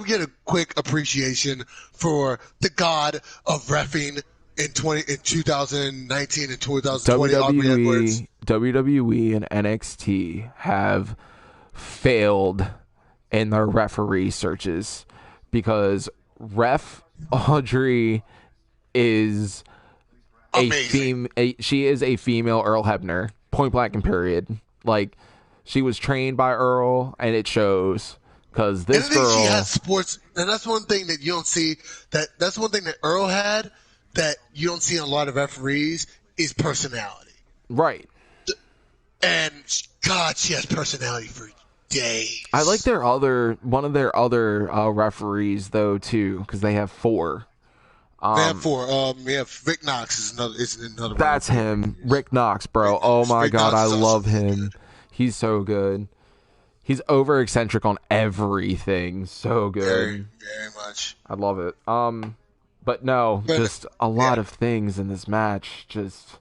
get a quick appreciation for the God of reffing in 2019 and 2020? Aubrey Edwards. WWE and NXT have failed in their referee searches because Ref Audrey is Amazing. she is a female Earl Hebner, point blank and period. Like, she was trained by Earl, and it shows. Because this And I think girl, she has sports, and that's one thing that you don't see. That's one thing that Earl had that you don't see in a lot of referees is personality. right? And God, she has personality for days. I like one of their other referees though too, because they have 4. They have 4. We have Rick Knox is another. one. That's him, Rick Knox, bro. Oh my Rick god, Knox I is also love really him. He's so good. He's over eccentric on everything. So good. Very, very much. I love it. But no, But- just a lot of things in this match. Just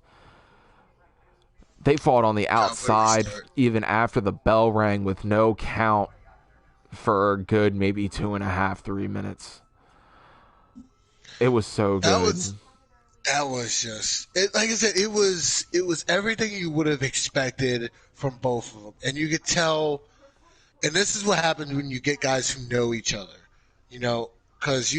they fought on the outside start. even after the bell rang with no count for a good maybe 2.5, 3 minutes. It was so good. That was just like I said. It was everything you would have expected from both of them, and you could tell. And this is what happens when you get guys who know each other, because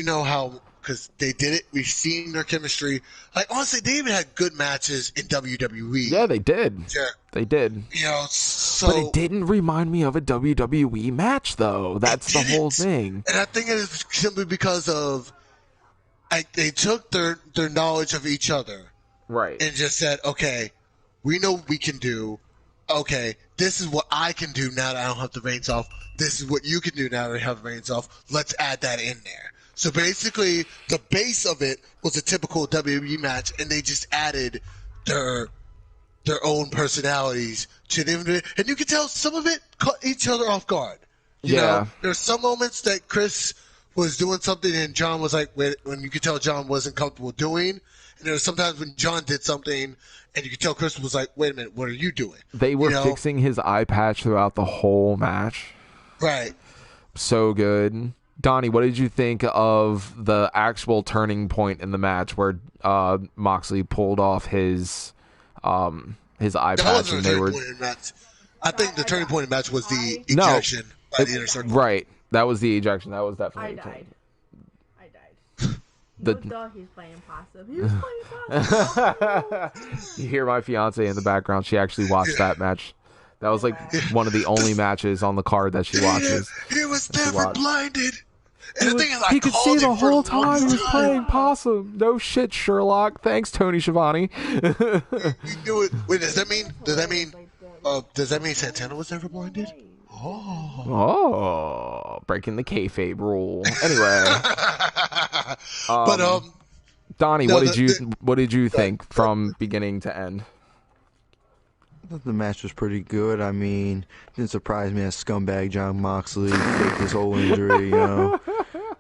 because they did it. We've seen their chemistry. Like honestly, they even had good matches in WWE. Yeah, they did. Yeah. They did. So But it didn't remind me of a WWE match, though. That's the whole thing. And I think it is simply because of they took their knowledge of each other Right. and just said, okay, we know what we can do. Okay, this is what I can do now that I don't have the reins off. This is what you can do now that I have the reins off. Let's add that in there. So basically, the base of it was a typical WWE match, and they just added their own personalities to them. And you can tell some of it caught each other off guard. You know, there's some moments that Chris was doing something and John was like, when you could tell John wasn't comfortable doing. And there was sometimes when John did something and you could tell Chris was like, wait a minute, what are you doing? They were fixing his eye patch throughout the whole match. Right. So good. Donnie, what did you think of the actual turning point in the match where Moxley pulled off his eye patch and they were... I think the turning point in the match was the ejection by the Inner Circle. Right. That was the ejection. That was definitely... I died. You thought he was playing possum. He was playing possum. You hear my fiance in the background. She actually watched that match. That was like one of the only matches on the card that she watches. He was never blinded. And the thing is, he could see the whole time he was playing possum. No shit, Sherlock. Thanks, Tony Schiavone. You knew it. Wait, does that mean Santana was never blinded? Oh, breaking the kayfabe rule. Anyway, but Donnie, what did you think from beginning to end? I thought the match was pretty good. I mean, it didn't surprise me that scumbag John Moxley faked his whole injury, I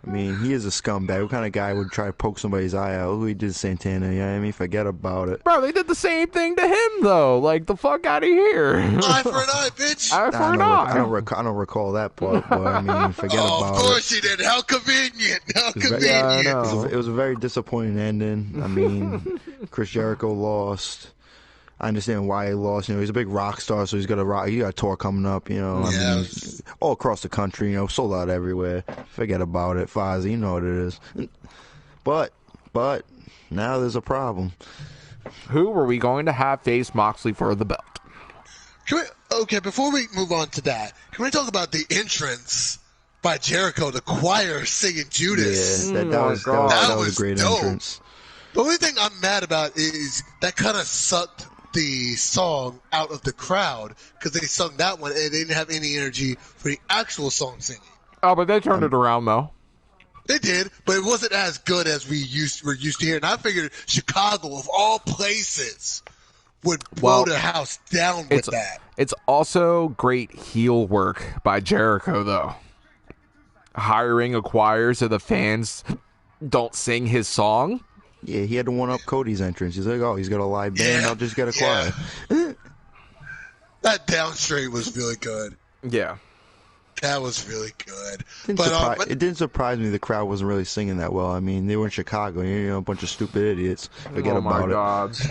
mean, he is a scumbag. What kind of guy would try to poke somebody's eye out? Who he did Santana, you know what I mean? Forget about it. Bro, they did the same thing to him, though. Like, the fuck out of here. Eye for an eye, bitch. Eye for an eye. I don't recall that part, but I mean, forget about it. Of course you did. How convenient. How convenient. Yeah, it was a very disappointing ending. I mean, Chris Jericho lost. I understand why he lost. He's a big rock star, so he got a tour coming up. I mean, all across the country. Sold out everywhere. Forget about it, Fozzy. You know what it is. But now there's a problem. Who were we going to have face Moxley for the belt? Before we move on to that, can we talk about the entrance by Jericho, the choir singing Judas? Yeah, that was a great dope. entrance. The only thing I'm mad about is that kind of sucked the song out of the crowd because they sung that one and they didn't have any energy for the actual song singing. Oh, but they turned it around, though. They did, but it wasn't as good as we're used to hearing. I figured Chicago, of all places, would blow the house down with that. It's also great heel work by Jericho, though. Hiring a choir so the fans don't sing his song. Yeah, he had to one-up Cody's entrance. He's like, oh, he's got a live band, I'll just get a choir. That down straight was really good. Yeah. That was really good. It didn't surprise me the crowd wasn't really singing that well. I mean, they were in Chicago, a bunch of stupid idiots. Forget about it.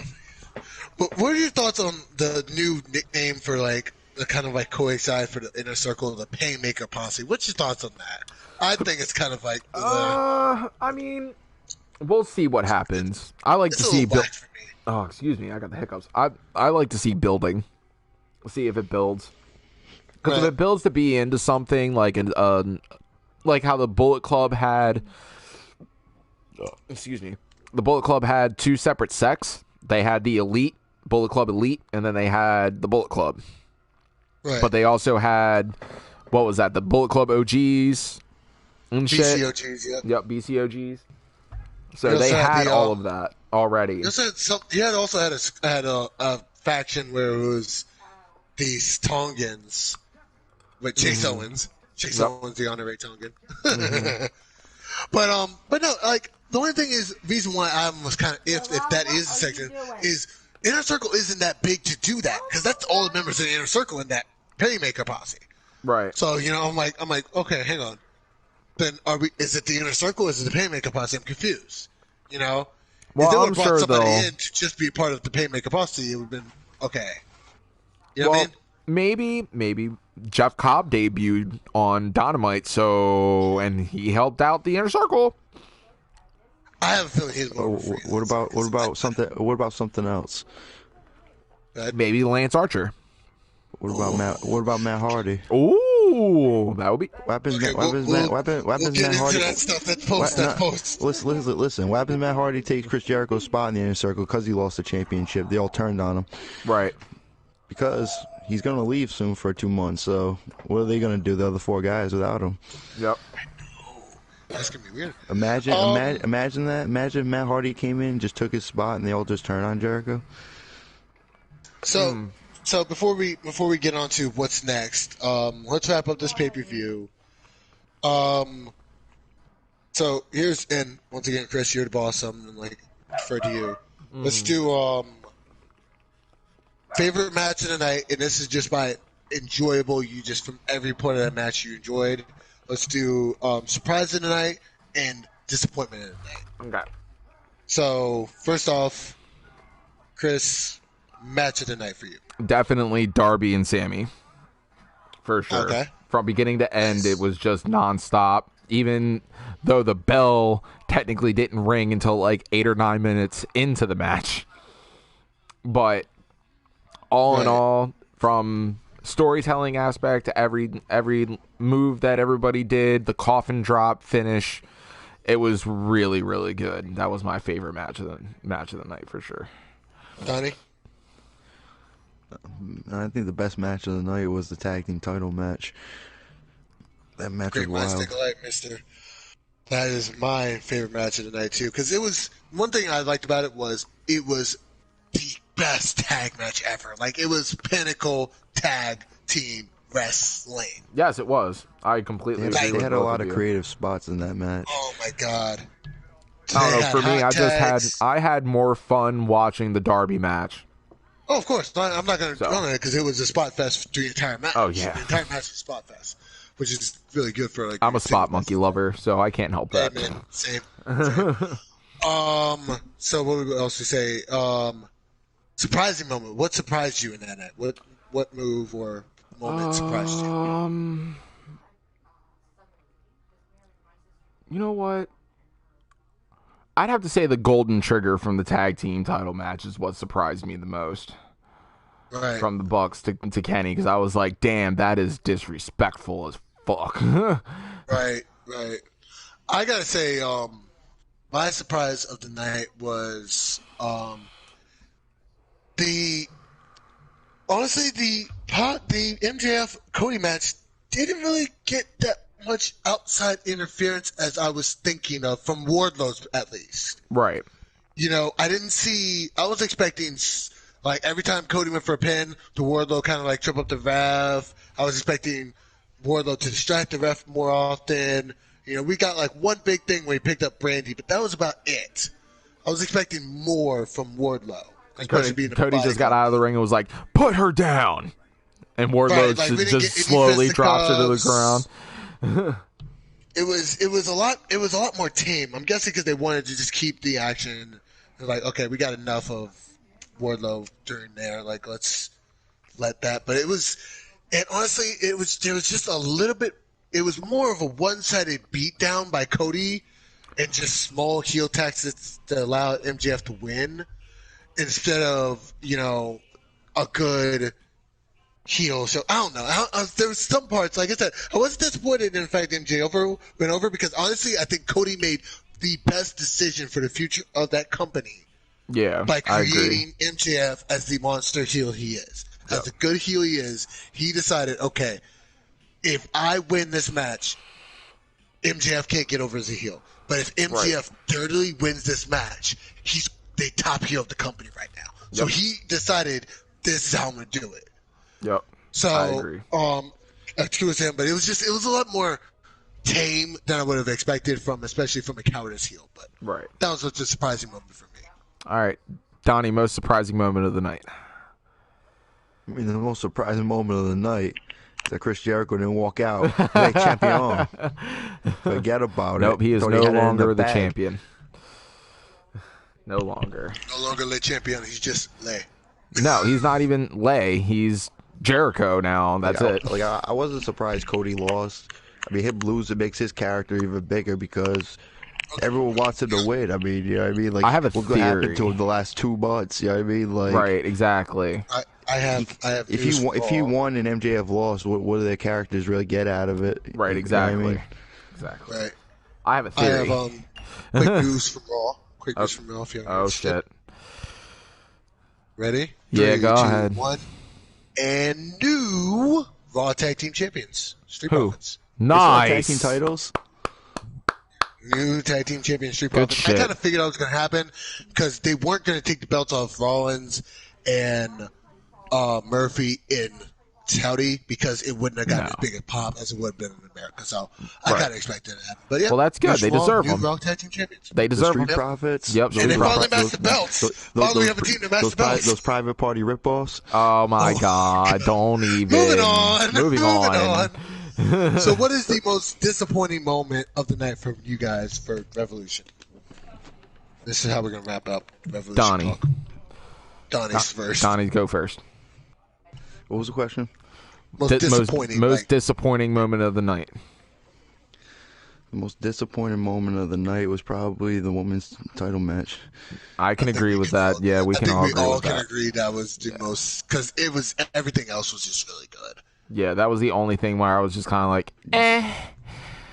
But what are your thoughts on the new nickname for, like, the kind of, like, coincide for the Inner Circle, the Painmaker Posse? What's your thoughts on that? I think it's kind of like... I mean... We'll see what happens. I like to see... Oh, excuse me. I got the hiccups. I like to see building. See if it builds. Because if it builds to be into something like like how the Bullet Club had... excuse me. The Bullet Club had two separate sects. They had the Elite, Bullet Club Elite, and then they had the Bullet Club. Right. But they also had... What was that? The Bullet Club OGs and shit. BCOGs, yeah. Yep, BCOGs. So they had all of that already. You also had a faction where it was these Tongans with Chase Owens. Chase Owens, the honorary Tongan. But no, like the only thing is, reason why I was kind of if that is the section is Inner Circle isn't that big to do that because that's all the members of the Inner Circle in that Painmaker Posse. Right. So I'm like, okay, hang on. Then is it the Inner Circle or is it the Painmaker Posse? I'm confused. Well, if they would I'm have brought sure somebody they'll. in to just be a part of the Painmaker posse, it would have been okay. You know Well, what I mean? maybe Jeff Cobb debuted on Dynamite, and he helped out the Inner Circle. I have a feeling he's more. of a What about something? What about something else? Maybe Lance Archer. What about Matt Hardy? Ooh, that would be. What happens? Okay, What happens? we'll Matt get into Hardy? that stuff. That's post. That's post. Listen. What happens? Matt Hardy takes Chris Jericho's spot in the Inner Circle because he lost the championship. They all turned on him. Right. Because he's going to leave soon for 2 months. So what are they going to do, the other 4 guys, without him? Yep. That's gonna be weird. Imagine that. Imagine if Matt Hardy came in, just took his spot, and they all just turned on Jericho. So before we get on to what's next, let's wrap up this pay-per-view. So here's, and once again, Chris, you're the boss. I'm like defer to you. Let's do favorite match of the night, and this is just by enjoyable. You just from every point of that match you enjoyed. Let's do surprise of the night and disappointment of the night. Okay. So first off, Chris, match of the night for you. Definitely Darby and Sammy. For sure. Okay. From beginning to end, it was just nonstop. Even though the bell technically didn't ring until like 8 or 9 minutes into the match. But all in all, from storytelling aspect to every move that everybody did, the coffin drop finish, it was really, really good. That was my favorite match of the night for sure. Donnie? I think the best match of the night was the tag team title match. That match Great was minds wild. think alike, mister. That is my favorite match of the night, too. Because it was, one thing I liked about it was the best tag match ever. Like, it was pinnacle tag team wrestling. Yes, it was. I completely agree They with had a both lot of of you. creative spots in that match. Oh, my God. I don't They know. had For me, hot I tags. had more fun watching the Darby match. Oh, of course. I'm not going to go on it because it was a spot fest through the entire match. Oh, yeah. The entire match was spot fest, which is really good for, like, I'm a spot single monkey lover, so I can't help that. Amen. Same. So what else we say? Surprising moment. What surprised you in that night? What move or moment surprised you? You know what? I'd have to say the golden trigger from the tag team title match is what surprised me the most. Right. From the Bucks to Kenny, because I was like, damn, that is disrespectful as fuck. Right. I gotta say, my surprise of the night was the MJF Cody match didn't really get that much outside interference as I was thinking of from Wardlow's at least. Right. You know, I was expecting, like, every time Cody went for a pin, the Wardlow kind of, like, trip up the ref. I was expecting Wardlow to distract the ref more often. You know, we got, like, one big thing where he picked up Brandy, but that was about it. I was expecting more from Wardlow. Cody just got out of the ring and was like, put her down. And Wardlow Right, like, we didn't just get any slowly drops her to the fisticuffs. ground. It was a lot more tame. I'm guessing because they wanted to just keep the action. They're like, okay, we got enough of Wardlow during there. Like, let's let that. But honestly, there was just a little bit. It was more of a one-sided beatdown by Cody, and just small heel attacks to allow MJF to win, instead of a good heel. So I don't know. There was some parts, like I said, I wasn't disappointed in the fact MJF went over, because honestly, I think Cody made the best decision for the future of that company Yeah, by I agree. creating MJF as the monster heel he is. As the good heel he is, he decided, okay, if I win this match, MJF can't get over as a heel. But if MJF dirtily wins this match, he's the top heel of the company right now. So he decided, this is how I'm going to do it. Yep. So, I agree. Excuse him, but it was a lot more tame than I would have expected especially from a cowardice heel. But Right. that was just a surprising moment for me. All right. Donnie, most surprising moment of the night. I mean, the most surprising moment of the night is that Chris Jericho didn't walk out like champion. Forget about it. Nope, he is Thought no had it in longer the bag. champion. No longer. No longer Le Champion. He's just Le. No, he's not even Lay. He's Jericho now. That's it. I wasn't surprised Cody lost. I mean, him losing makes his character even bigger because everyone wants him to win. I mean, you know what I mean? Like, I have a what happened theory. to him the last 2 months? You know what I mean? Like, Right, exactly. I have. if he won and MJF lost, what do their characters really get out of it? Right, You know what I exactly. mean? Exactly. Right. I have a I theory. have quick news from Raw. Quick news from Raw. If you haven't Oh watched it. shit. Ready? Yeah, 3, go 2, ahead. 1. And new Raw Tag Team Champions. Street Who? Profits. Nice. Tag team titles. New Tag Team Champions, Street Good Profits. shit. I kind of figured that was going to happen because they weren't going to take the belts off Rollins and Murphy in Saudi because it wouldn't have gotten as big a pop as it would have been in America. So I Right. kind of expected it to happen. But yeah, Well, that's good. They Raw, deserve new them. Raw Tag Team Champions. They The deserve Street them. Profits. Yep. And they Those- finally matched the belts. Finally, we have a team that matched the belts. Those private party ripoffs. Oh my god! Don't even. Moving on. Moving on. So, what is the most disappointing moment of the night for you guys for Revolution? This is how we're gonna wrap up Revolution. Donnie. Talk. Donnie's first. Donnie, go first. What was the question? Most disappointing. Most like, disappointing moment of the night. The most disappointing moment of the night was probably the women's title match. I can I think agree we with can that. all- Yeah, we I can think all we agree all with can that. agree that was the most because it was everything else was just really good. Yeah, that was the only thing where I was just kind of like,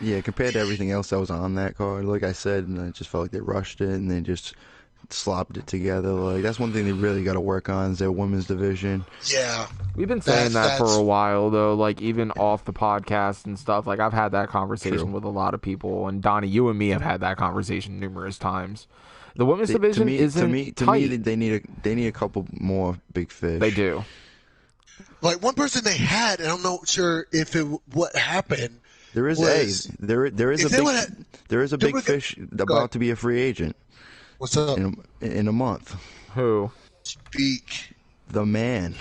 Yeah, compared to everything else that was on that card, like I said, and I just felt like they rushed it and they just slopped it together. Like that's one thing they really got to work on is their women's division. Yeah, We've been saying that for That's- a while, though, like even off the podcast and stuff. Like I've had that conversation True. with a lot of people, and Donnie, you and me have had that conversation numerous times. The women's They- division isn't to me, tight. they need a couple more big fish. They do. like one person they had, and I'm not sure if it what happened. There is was- there is if a they would've- big there is a big would've- fish ahead. about to be a free agent What's up? in a month. Who? Speak. The Man.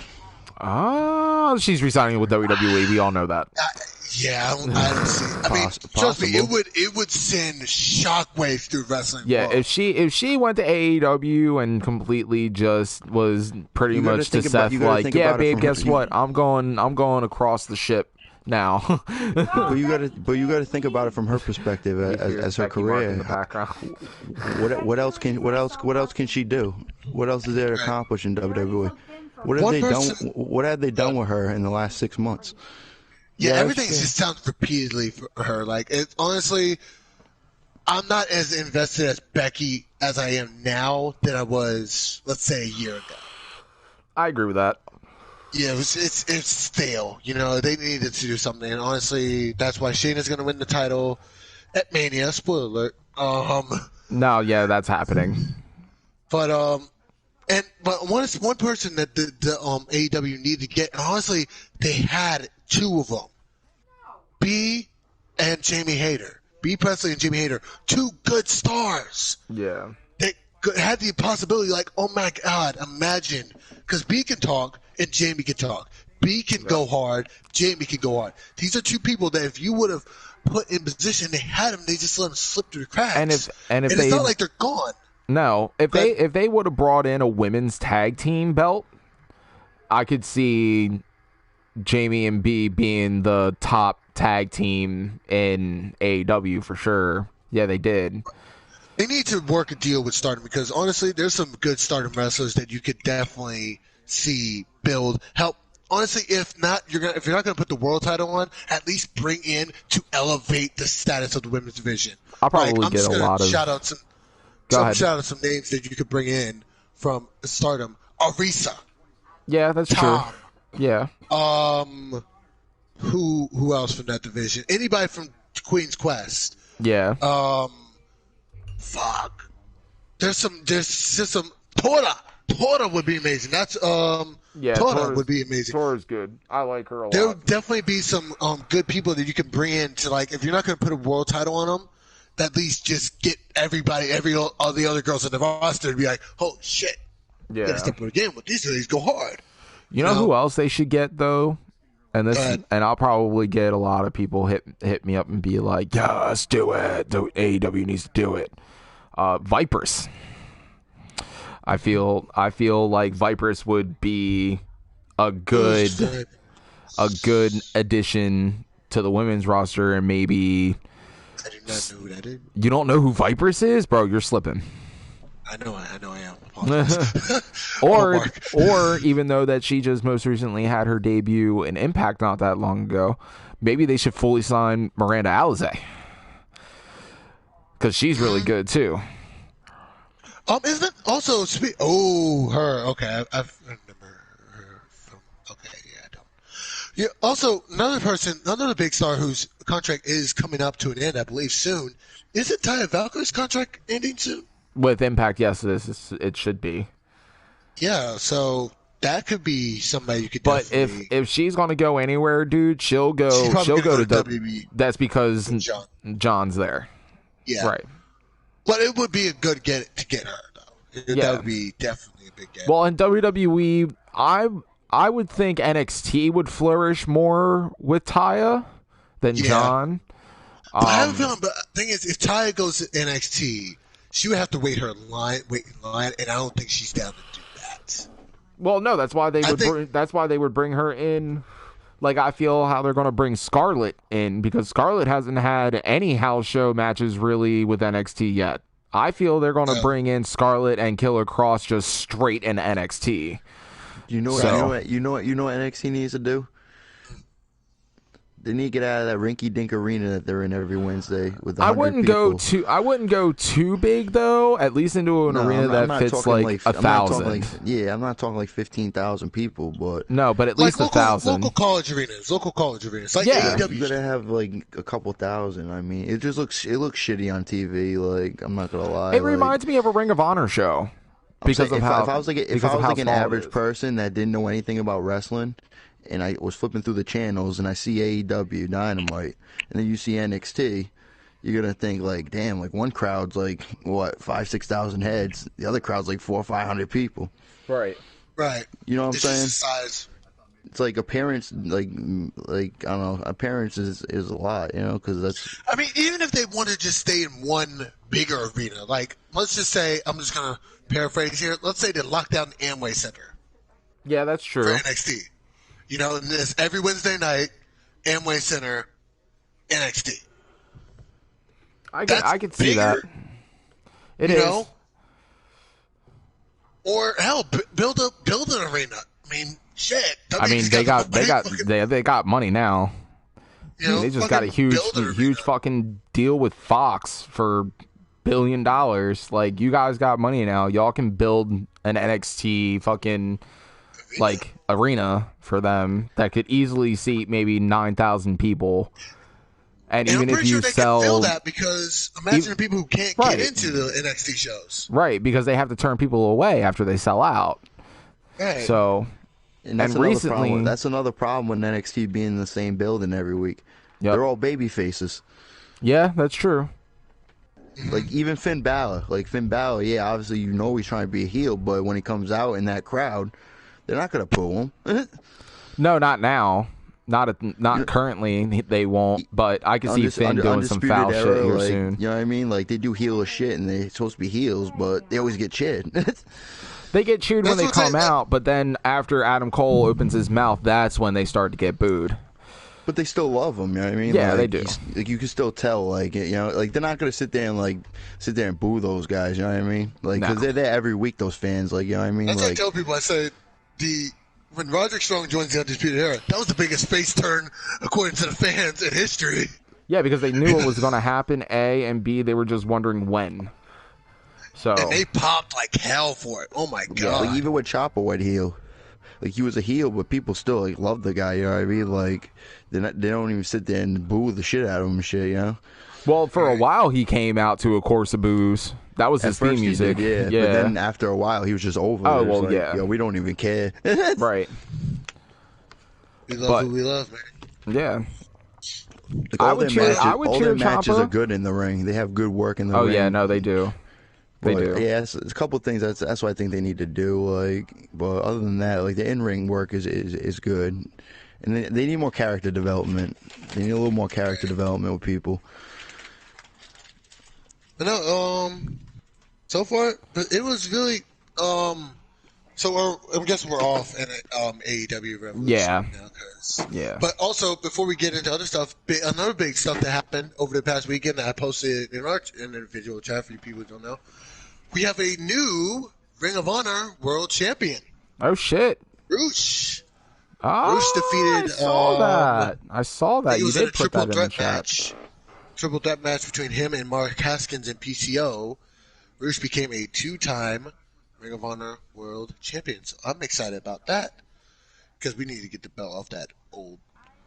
Oh, she's resigning with WWE. We all know that. Yeah, I don't see. I mean, trust me, Possible. it would send shockwaves through wrestling. Yeah, world. if she went to AEW and completely just was pretty You gotta much to think about- Seth you gotta like, think yeah, about it babe, from- guess what? I'm going across the ship now. But you gotta think about it from her perspective as her Becky Mark in career. the background. What else can she do? What else is there to accomplish in WWE? What have One they person- done? What have they done with her in the last 6 months? Yeah, Yeah, everything that's just sounds repeatedly for her. Like, it, honestly, I'm not as invested as Becky as I am now than I was, let's say, a year ago. I agree with that. Yeah, it's stale. You know, they needed to do something. And honestly, that's why Shayna's going to win the title at Mania. Spoiler alert. No, yeah, that's happening. But one person that the AEW needed to get, and honestly, they had two of them. B and Jamie Hayter. B Presley and Jamie Hayter. Two good stars. Yeah. They had the possibility, like, oh my God, imagine. Because B can talk and Jamie can talk. B can go hard, Jamie can go hard. These are two people that if you would have put in position, they had them, they just let them slip through the cracks. And if it's they not like they're gone. No, if they would have brought in a women's tag team belt, I could see Jamie and B being the top tag team in AEW for sure. Yeah, they did. They need to work a deal with Stardom because honestly, there's some good Stardom wrestlers that you could definitely see build help. Honestly, if you're not going to put the world title on, at least bring in to elevate the status of the women's division. I'll probably I'm get just a gonna lot of. shout out some Go ahead. shout out some names that you could bring in from Stardom. Arisa, Yeah, that's Tom. true. Yeah. Who else from that division? Anybody from Queen's Quest? Yeah. Fuck. There's just some Tora. Tora would be amazing. That's Yeah. Tora would be amazing. Tora's good. I like her a There lot. would definitely be some good people that you can bring in to, like, if you're not going to put a world title on them, at least just get everybody, all the other girls in the roster to be like, oh shit, Yeah. gotta step up again. But these ladies go hard. You know who else they should get though? And this, Go ahead. and I'll probably get a lot of people hit me up and be like, "Yeah, let's do it. The AEW needs to do it." Vipers. I feel like Viper's would be a good addition to the women's roster, and maybe I do not know who that is. you don't know who Viper's is, bro. You're slipping. I know I am. Apologize. or even though that she just most recently had her debut in Impact not that long ago, maybe they should fully sign Miranda Alizé because she's really good too. Isn't it also her? Okay, I remember her from. Okay, yeah, I don't. Yeah. Also, another big star whose contract is coming up to an end, I believe, soon. Isn't Taya Valkyrie's contract ending soon? With Impact, yes, it should be. Yeah, so that could be somebody you could. But if she's gonna go anywhere, dude, she'll go to WWE. That's because John's there. Yeah, right. But it would be a good get her though. Yeah. That would be definitely a big get. Well, in WWE, I would think NXT would flourish more with Taya than John. But I have a feeling. But the thing is, if Taya goes to NXT, she would have to wait in line, and I don't think she's down to do that. Well, no, that's why they would bring her in. Like, I feel how they're going to bring Scarlett in, because Scarlett hasn't had any house show matches really with NXT yet. I feel they're going to bring in Scarlett and Killer Kross just straight in NXT. You know what NXT needs to do? They need to get out of that rinky-dink arena that they're in every Wednesday with 100 I wouldn't go too big though. At least into an arena that fits like 1,000. I'm not talking like 15,000 people, but no, but at least 1,000. Local college arenas, like AEW. You gotta have like a couple thousand. I mean, it looks shitty on TV. Like, I'm not gonna lie. It reminds me of a Ring of Honor show because if I was like an average person that didn't know anything about wrestling, and I was flipping through the channels and I see AEW, Dynamite, and then you see NXT, you're going to think like, damn, like one crowd's like, what, 5,000-6,000 heads. The other crowd's like 400 or 500 people. Right. Right. You know what I'm saying? Just the size. It's like appearance, like I don't know, appearance is a lot, you know, because that's... I mean, even if they want to just stay in one bigger arena, like, let's just say, I'm just going to paraphrase here, let's say they lock down the Amway Center. Yeah, that's true. For NXT. You know, and this every Wednesday night, Amway Center, NXT. I could see that. It is. Know? Or hell, build an arena. I mean, shit. I mean, they got money now. You know, they just got a huge fucking deal with Fox for $1 billion. Like, you guys got money now. Y'all can build an NXT fucking like arena for them that could easily seat maybe 9,000 people. And even I'm if you sure sell they can fill that, because imagine people who can't get into the NXT shows. Right, because they have to turn people away after they sell out. Right. So, and recently, that's another problem with NXT being in the same building every week. Yep. They're all baby faces. Yeah, that's true. Like, even Finn Balor. Yeah, obviously you know he's trying to be a heel, but when he comes out in that crowd, they're not going to boo him. No, not now. Not currently. They won't. But I can see Finn doing some foul shit here soon. You know what I mean? Like, they do heel shit, and they're supposed to be heels, but they always get cheered. They get cheered when they come out, but then after Adam Cole opens his mouth, that's when they start to get booed. But they still love him, you know what I mean? Yeah, like, they do. Like, you can still tell, like, you know, like, they're not gonna sit there and boo those guys, you know what I mean? Like, because they're there every week, those fans, like, you know what I mean? That's what I tell people. I say, when Roderick Strong joins the Undisputed Era, that was the biggest face turn, according to the fans, in history. Yeah, because they knew it was going to happen, A, and B, they were just wondering when. So, and they popped like hell for it. Oh my god! Yeah, like, even when Ciampa went heel, like, he was a heel, but people still like loved the guy. You know what I mean? Like, they don't even sit there and boo the shit out of him and shit. You know? Well, for a while he came out to a course of boos. That was his theme music. Yeah. But then after a while, he was just over. Oh, well, like, yeah. Yo, we don't even care. Right. We love who we love, man. Yeah. Like, all their matches Ciampa are good in the ring. They have good work in the ring. Oh yeah, no, they do. They do. Yeah, it's a couple of things. That's what I think they need to do. Like, but other than that, like, the in-ring work is good, and they need more character development. They need a little more character development with people. I know. So far, it was really So I'm guessing we're off in AEW Revolution. Yeah. Now, Yeah. But also, before we get into other stuff, another big stuff that happened over the past weekend that I posted in our individual chat for you people who don't know, we have a new Ring of Honor World Champion. Oh shit. Roosh. Oh, Roosh defeated. I saw that. It You was in a did put triple that in the threat chat. match. Triple threat match between him and Mark Haskins and PCO. Roosh became a 2-time Ring of Honor World Champion. So I'm excited about that because we need to get the belt off that old.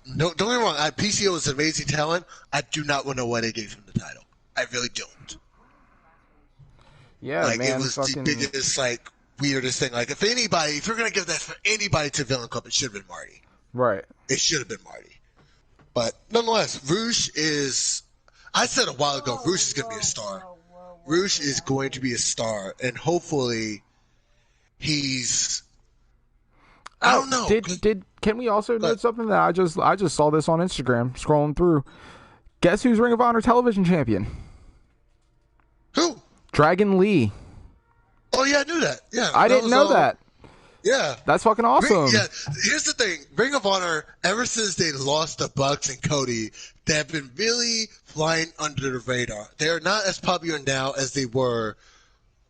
No, don't get me wrong. PCO is an amazing talent. I do not know why they gave him the title. I really don't. Yeah, Like man. it was fucking... the biggest, like weirdest thing. Like if you're gonna give that for anybody to Villain Cup, it should have been Marty. Right. It should have been Marty. But nonetheless, Roosh is. I said a while ago, Roosh is going to be a star. Roosh is going to be a star, and hopefully, he's. I don't know. Can we also note something that I just saw this on Instagram scrolling through? Guess who's Ring of Honor television champion? Who? Dragon Lee. Oh yeah, I knew that. Yeah, I didn't know that. Yeah, that's fucking awesome. Here's the thing: Ring of Honor, ever since they lost the Bucks and Cody, they have been really flying under the radar. They are not as popular now as they were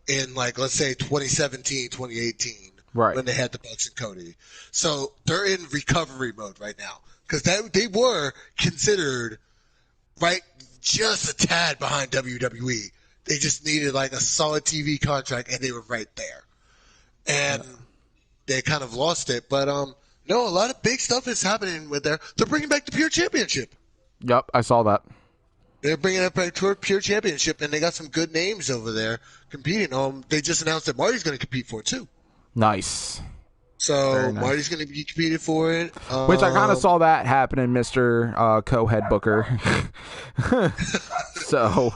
in, like, let's say 2017, 2018, right, when they had the Bucks and Cody. So they're in recovery mode right now because they were considered right just a tad behind WWE. They just needed like a solid TV contract, and they were right there. And they kind of lost it, but no, a lot of big stuff is happening with there. They're bringing back the Pure Championship. Yep, I saw that. They're bringing it back to Pure Championship, and they got some good names over there competing. They just announced that Marty's going to compete for it too. Nice. So nice. Marty's going to be competing for it, which I kind of saw that happen in Mr. Co-Head Booker. So,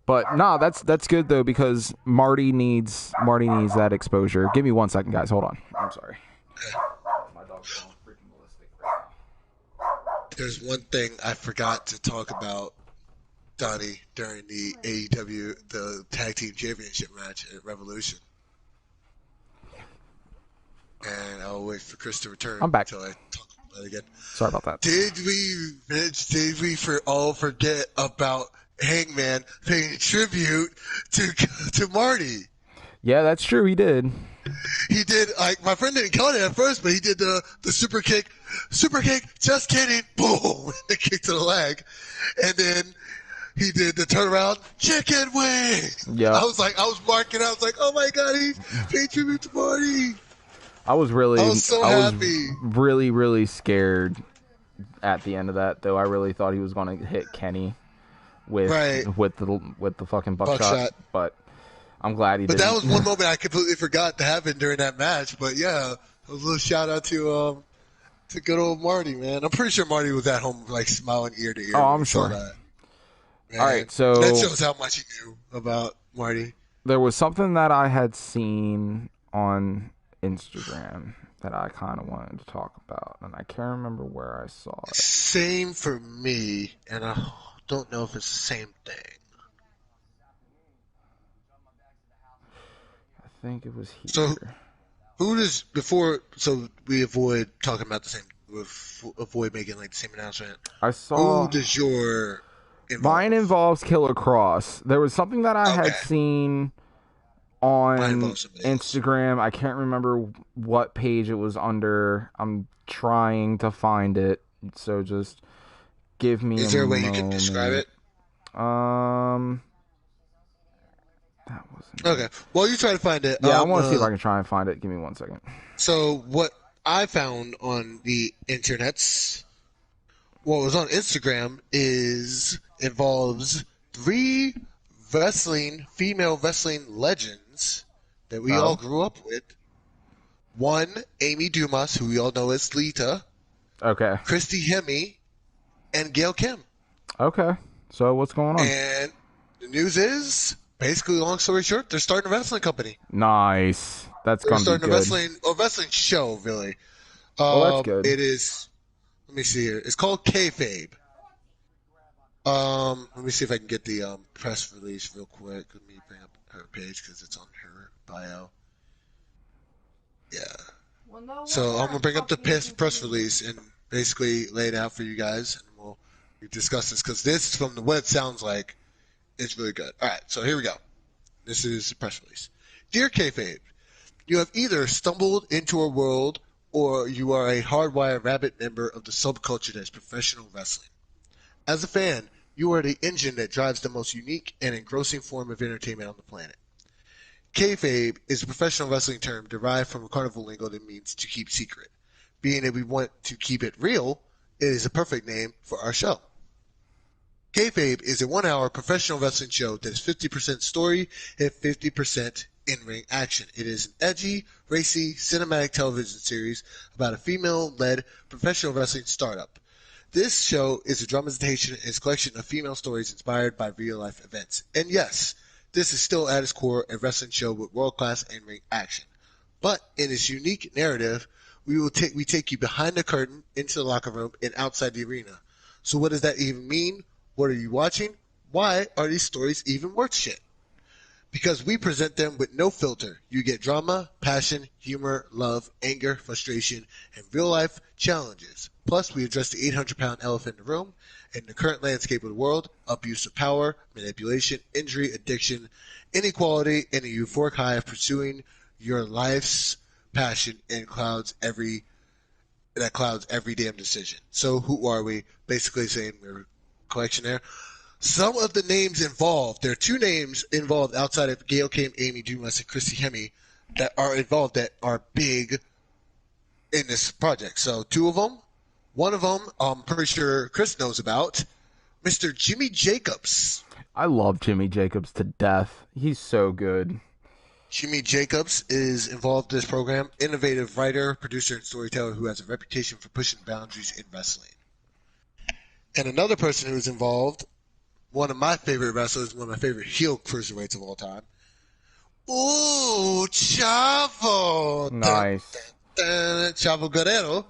but nah, that's good though because Marty needs that exposure. Give me 1 second, guys. Hold on. I'm sorry. My dog's going freaking ballistic right now. There's one thing I forgot to talk about, Donnie, during the AEW the Tag Team Championship match at Revolution. And I'll wait for Chris to return. I'm back. Until I talk about it again. Sorry about that. Did we forget about Hangman paying tribute to Marty? Yeah, that's true. He did. He did. Like my friend didn't count it at first, but he did the super kick. Super kick. Just kidding. Boom. The kick to the leg, and then he did the turnaround chicken wing. Yeah. I was marking. I was like, oh my god, he's paying tribute to Marty. I was so happy. Really, really scared at the end of that, though. I really thought he was going to hit Kenny with the fucking buckshot. But I'm glad he didn't. But that was one moment I completely forgot to happen during that match. But yeah, a little shout out to good old Marty, man. I'm pretty sure Marty was at home like smiling ear to ear. Oh, I'm sure. Man, all right, so that shows how much he knew about Marty. There was something that I had seen on Instagram that I kind of wanted to talk about, and I can't remember where I saw it. Same for me, and I don't know if it's the same thing. I think it was here. So, who does so we avoid talking about the same, avoid making like the same announcement. I saw. Who does your mine involves Killer Cross. There was something that I had seen on Instagram. I can't remember what page it was under. I'm trying to find it, so just give me Is there a way you can describe it? That wasn't okay. Well, you try to find it. Yeah, I want to see if I can try and find it. Give me 1 second. So what I found on the internets, what was on Instagram, involves 3 female wrestling legends that we all grew up with. One, Amy Dumas, who we all know as Lita. Okay. Christy Hemme, and Gail Kim. Okay. So what's going on? And the news is, basically, long story short, they're starting a wrestling company. Nice. That's going to be good. They're starting a wrestling show, really. Well, that's good. It is, let me see here. It's called Kayfabe. Let me see if I can get the press release real quick. Let me bring up her page because it's on her bio. Yeah. Well, no So wonder I'm gonna bring up the fucking press confused. release and basically lay it out for you guys, and we'll discuss this because this, from the what it sounds like, it's really good. All right, so here we go. This is the press release. Dear Kayfabe, you have either stumbled into a world or you are a hardwired rabid member of the subculture that is professional wrestling. As a fan, you are the engine that drives the most unique and engrossing form of entertainment on the planet. Kayfabe is a professional wrestling term derived from a carnival lingo that means to keep secret. Being that we want to keep it real, it is a perfect name for our show. Kayfabe is a 1-hour professional wrestling show that is 50% story and 50% in-ring action. It is an edgy, racy, cinematic television series about a female-led professional wrestling startup. This show is a dramatization and is a collection of female stories inspired by real-life events. And yes, this is still at its core a wrestling show with world-class in-ring action. But in its unique narrative, we take you behind the curtain, into the locker room, and outside the arena. So what does that even mean? What are you watching? Why are these stories even worth shit? Because we present them with no filter. You get drama, passion, humor, love, anger, frustration, and real-life challenges. Plus, we address the 800-pound elephant in the room and the current landscape of the world: abuse of power, manipulation, injury, addiction, inequality, and a euphoric high of pursuing your life's passion that clouds every damn decision. So who are we? Basically saying we're a collection there. Some of the names involved, there are 2 names involved outside of Gail Kim, Amy Dumas, and Christy Hemme that are involved that are big in this project. So 2 of them. One of them, I'm pretty sure Chris knows about, Mr. Jimmy Jacobs. I love Jimmy Jacobs to death. He's so good. Jimmy Jacobs is involved in this program, innovative writer, producer, and storyteller who has a reputation for pushing boundaries in wrestling. And another person who's involved, one of my favorite wrestlers, one of my favorite heel cruiserweights of all time. Ooh, Chavo! Nice. Chavo Guerrero,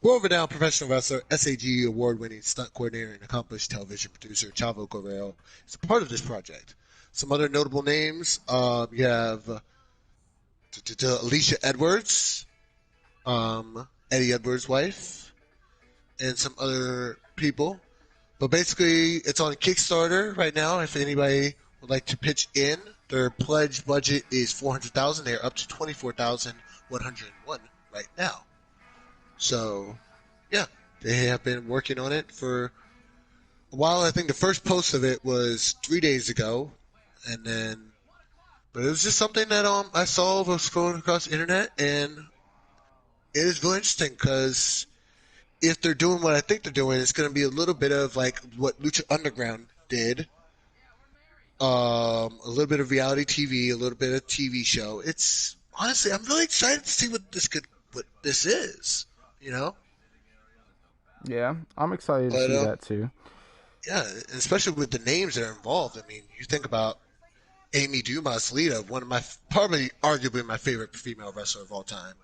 world-renowned professional wrestler, SAG award-winning stunt coordinator, and accomplished television producer. Chavo Guerrero is a part of this project. Some other notable names, you have Alicia Edwards, Eddie Edwards' wife, and some other people. But basically, it's on Kickstarter right now. If anybody would like to pitch in, their pledge budget is $400,000. They're up to $24,101 right now. So, yeah, they have been working on it for a while. I think the first post of it was 3 days ago, but it was just something that I saw was scrolling across the internet, and it is really interesting because if they're doing what I think they're doing, it's going to be a little bit of like what Lucha Underground did. A little bit of reality TV, a little bit of TV show. It's honestly, I'm really excited to see what this is. You know? Yeah, I'm excited to see that too. Yeah, especially with the names that are involved. I mean, you think about Amy Dumas, Lita, one of arguably my favorite female wrestler of all time.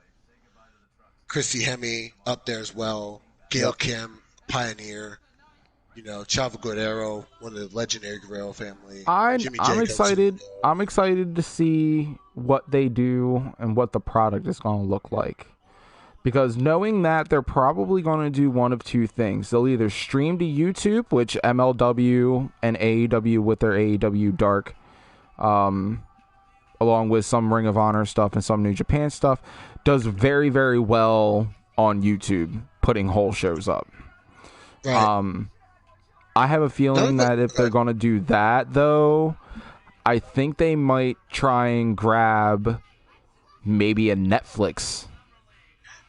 Christy Hemme up there as well. Gail Kim, pioneer. You know, Chavo Guerrero, one of the legendary Guerrero family. I'm excited. I'm excited to see what they do and what the product is going to look like. Because knowing that they're probably going to do one of 2 things. They'll either stream to YouTube, which MLW and AEW with their AEW Dark, along with some Ring of Honor stuff and some New Japan stuff, does very, very well on YouTube, putting whole shows up. Right. I have a feeling that if they're going to do that, though, I think they might try and grab maybe a Netflix.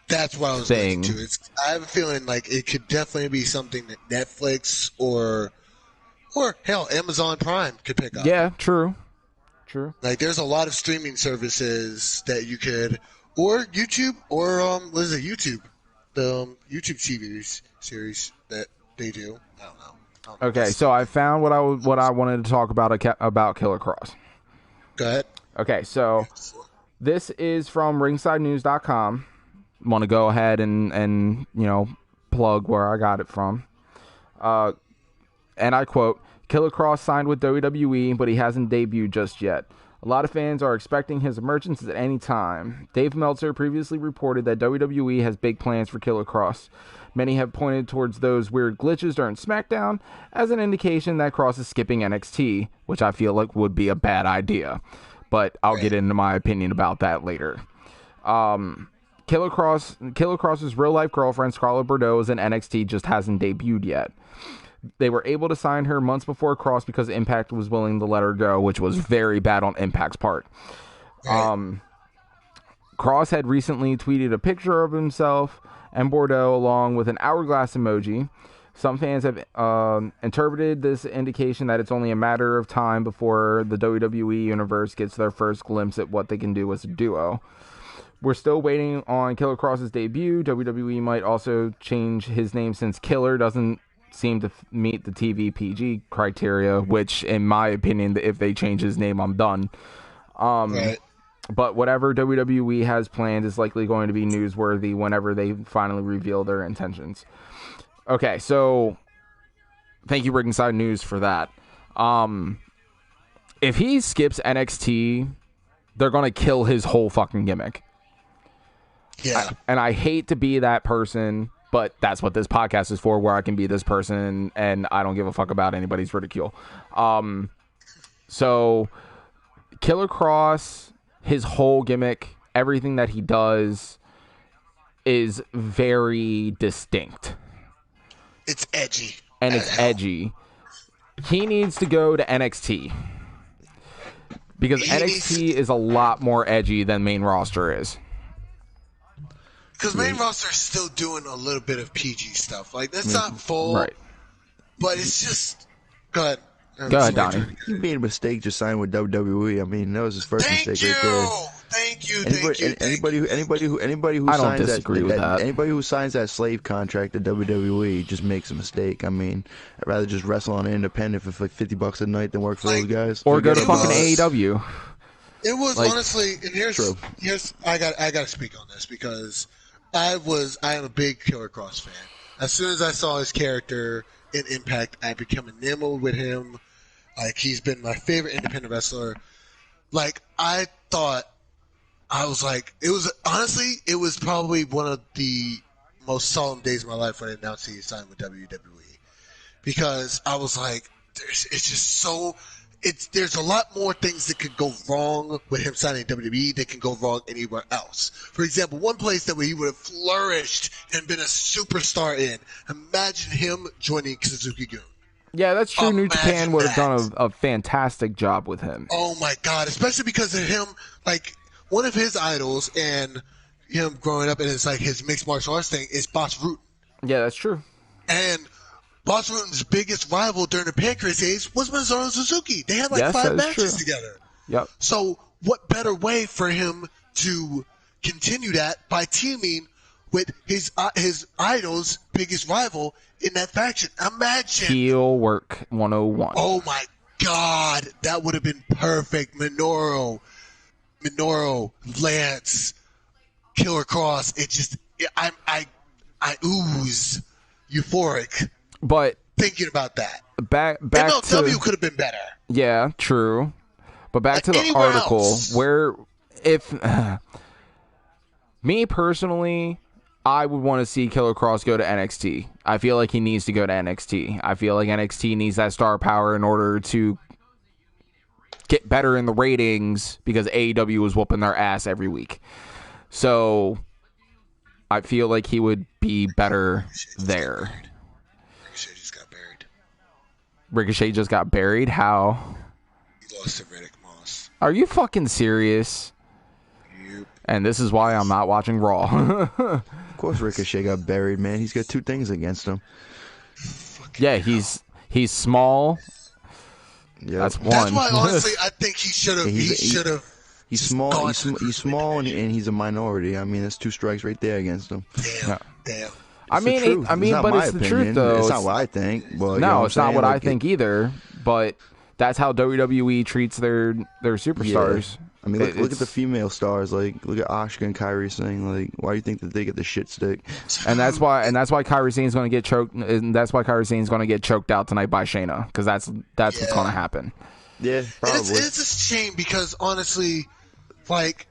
That's what I was thinking too. I have a feeling like it could definitely be something that Netflix or hell, Amazon Prime could pick up. Yeah, true. Like, there's a lot of streaming services that you could, or YouTube, or what is it? YouTube, the YouTube TV series that they do. I don't know. Okay, so I found what I wanted to talk about Killer Cross. Go ahead. Okay, so this is from ringsidenews.com. Want to go ahead and plug where I got it from. And I quote, Killer Cross signed with WWE, but he hasn't debuted just yet. A lot of fans are expecting his emergence at any time. Dave Meltzer previously reported that WWE has big plans for Killer Kross. Many have pointed towards those weird glitches during SmackDown as an indication that Kross is skipping NXT, which I feel like would be a bad idea. But I'll get into my opinion about that later. Killer Kross's real-life girlfriend, Scarlett Bordeaux, is in NXT, just hasn't debuted yet. They were able to sign her months before Kross because Impact was willing to let her go, which was very bad on Impact's part. Kross had recently tweeted a picture of himself and Bordeaux along with an hourglass emoji. Some fans have interpreted this indication that it's only a matter of time before the WWE Universe gets their first glimpse at what they can do as a duo. We're still waiting on Killer Kross's debut. WWE might also change his name since Killer doesn't seem to meet the TV PG criteria, which, in my opinion, if they change his name, I'm done. Right. But whatever WWE has planned is likely going to be newsworthy whenever they finally reveal their intentions. Okay, so thank you, Ringside News, for that. If he skips NXT, they're going to kill his whole fucking gimmick. Yeah. And I hate to be that person, but that's what this podcast is for, where I can be this person and I don't give a fuck about anybody's ridicule. So Killer Kross, his whole gimmick, everything that he does is very distinct. It's edgy. And it's edgy. He needs to go to NXT. Because NXT is a lot more edgy than main roster is. Because main roster is still doing a little bit of PG stuff. Like, that's not full. Right. But it's just... Go ahead. Go ahead, Donnie. He made a mistake just signing with WWE. I mean, that was his first mistake right there. Thank you. Anybody who I don't signs disagree with that. Anybody who signs that slave contract at WWE just makes a mistake. I mean, I'd rather just wrestle on independent for like $50 a night than work for those guys. Or go to fucking AEW. It was honestly, and here's I got to speak on this because I am a big Killer Kross fan. As soon as I saw his character in Impact, I became enamored with him. Like, he's been my favorite independent wrestler. Like, I was probably one of the most solemn days of my life when I announced he signed with WWE. Because I was like, there's a lot more things that could go wrong with him signing WWE that can go wrong anywhere else. For example, one place that he would have flourished and been a superstar in. Imagine him joining Suzuki-gun. Yeah, that's true. New Japan would have done a fantastic job with him. Oh my God, especially because of him, like, one of his idols and him growing up, and it's like his mixed martial arts thing, is Boss Rutan. Yeah, that's true. And Boss Rutan's biggest rival during the Pancrase days was Minoru Suzuki. They had like 5 matches together. Yep. So what better way for him to continue that by teaming with his idol's biggest rival in that faction? Imagine. Heel work 101. Oh my God, that would have been perfect. Minoru, Lance, Killer Kross. I ooze euphoric. But thinking about that, back MLW to, could have been better. Yeah, true. But back to the article where, if me personally, I would want to see Killer Kross go to NXT. I feel like he needs to go to NXT. I feel like NXT needs that star power in order to get better in the ratings because AEW was whooping their ass every week. So I feel like he would be better there. Ricochet just got buried? How? He lost to Riddick Moss. Are you fucking serious? Yep. And this is why I'm not watching Raw. Of course Ricochet got buried, man. He's got 2 things against him. Yeah, he's small. Yeah, that's one. That's why, honestly, I think he should have. He's small. He's small, and he's a minority. I mean, that's 2 strikes right there against him. Damn. But it's the truth, though. It's not what I think. Well, no, it's not what I think either. But that's how WWE treats their superstars. Yeah. I mean, look at the female stars. Like, look at Asuka and Kairi Sane. Like, why do you think that they get the shit stick? And that's why Kairi Sane's going to get choked. And that's why Kairi Sane's going to get choked out tonight by Shayna, because that's what's going to happen. Yeah, And probably. it's a shame because honestly, like,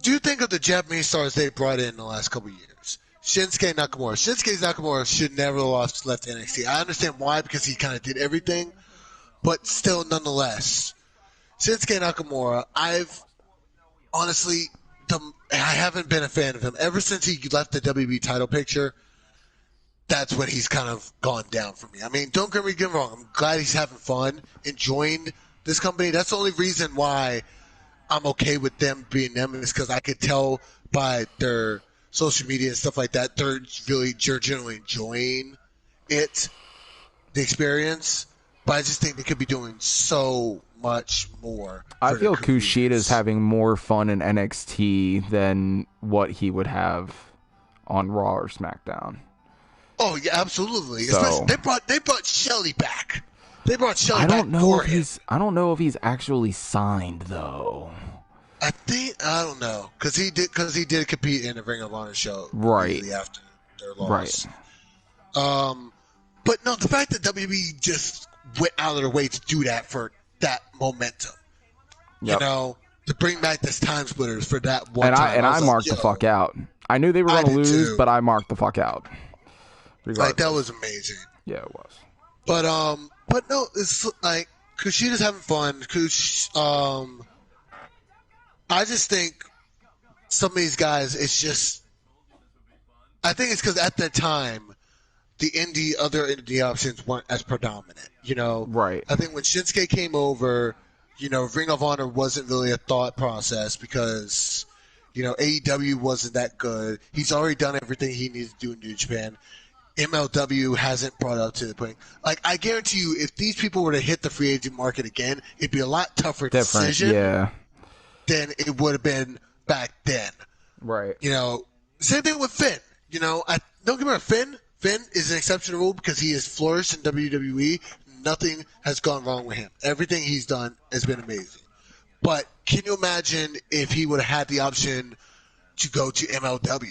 do you think of the Japanese stars they brought in the last couple of years? Shinsuke Nakamura. Shinsuke Nakamura should never left NXT. I understand why, because he kind of did everything, but still, nonetheless, Shinsuke Nakamura, I haven't been a fan of him ever since he left the WB title picture. That's when he's kind of gone down for me. I mean, don't get me wrong. I'm glad he's having fun, enjoying this company. That's the only reason why I'm okay with them being them, is because I could tell by their social media and stuff like that, they're generally enjoying it, the experience. But I just think they could be doing so much more. I for feel their careers. Kushida's having more fun in NXT than what he would have on Raw or SmackDown. Oh yeah, absolutely. So- Especially, they brought Shelly back. They brought Shelly I back don't know for if him. I don't know if he's actually signed though. I don't know, because he did compete in the Ring of Honor show Right. immediately after their loss. But no, the fact that WWE just went out of their way to do that for that momentum, Yep. you know, to bring back this time splitters for that one And time. I was like, marked the yo, fuck out. I knew they were I going to did lose, too. but I marked the fuck out. Like, that Regardless. was amazing. Yeah, it was. But no, it's like Kushida's having fun. I just think some of these guys, it's just, I think it's because at that time, the other indie options weren't as predominant, you know? Right. I think when Shinsuke came over, you know, Ring of Honor wasn't really a thought process because, you know, AEW wasn't that good. He's already done everything he needs to do in New Japan. MLW hasn't brought up to the point. Like, I guarantee you, if these people were to hit the free agent market again, it'd be a lot tougher Different. decision Yeah. than it would have been back then. Right. You know, same thing with Finn. You know, don't get me wrong, Finn is an exception to the rule because he has flourished in WWE. Nothing has gone wrong with him. Everything he's done has been amazing. But can you imagine if he would have had the option to go to MLW?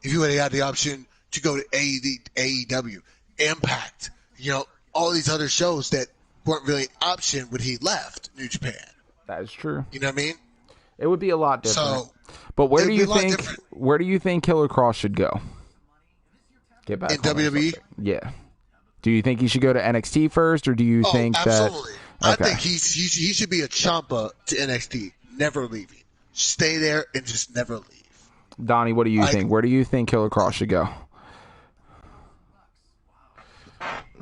If he would have had the option to go to AEW, Impact, you know, all these other shows that weren't really an option when he left New Japan. That is true. You know what I mean? It would be a lot different. So, but where do it'd be you a lot think different. where do you think Killer Cross should go? Get back In on that WWE? subject. Yeah. Do you think he should go to NXT first, or do you think absolutely. that? Okay. I think he should be a Ciampa to NXT, never leaving. Stay there and just never leave. Donnie, what do you think? Where do you think Killer Cross should go?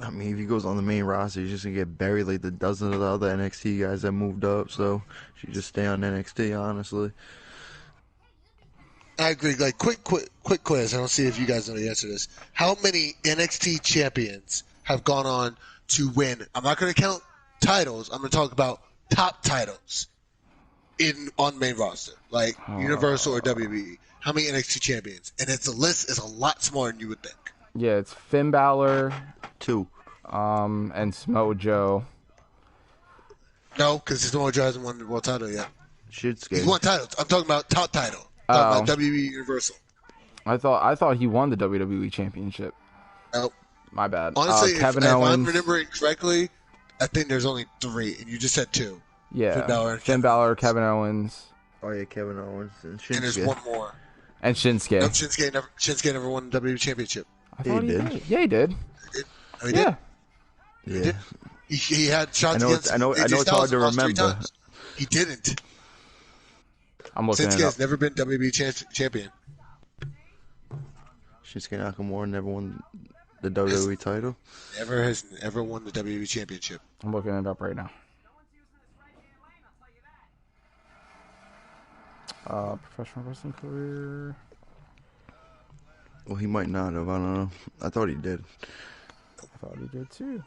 I mean, if he goes on the main roster, he's just gonna get buried like the dozen of the other NXT guys that moved up. So he should just stay on NXT, honestly. I agree. Like, quick quiz. I don't see if you guys know the answer to this. How many NXT champions have gone on to win? I'm not going to count titles. I'm going to talk about top titles on main roster, like Universal or WWE. How many NXT champions? And the list is a lot smaller than you would think. Yeah, it's Finn Balor, 2. and Samoa Joe. No, because Samoa Joe hasn't won the world title yet. He's Shinsuke. won titles. I'm talking about top title. I'm talking about WWE Universal. I thought he won the WWE Championship. Nope. My bad. Honestly, Kevin if I'm Owens. remembering correctly, I think there's only 3, and you just said 2. Yeah, Finn Balor, Kevin Owens, Oh yeah, Kevin Owens and And there's Shinsuke. one more. and Shinsuke. Nope, Shinsuke never won the WWE Championship. I thought he he did. did. Yeah, he did. Oh, he Yeah. did? Yeah. He had shots I know against it's- I know AJ it's hard Styles to and lost 3 remember. times. He didn't. I'm looking Shinsuke it up. has never been WWE champion. Shinsuke Nakamura never won the WWE title. Never has ever won the WWE Championship. I'm looking it up right now. Professional wrestling career. Well, he might not have. I don't know. I thought he did. I thought he did too.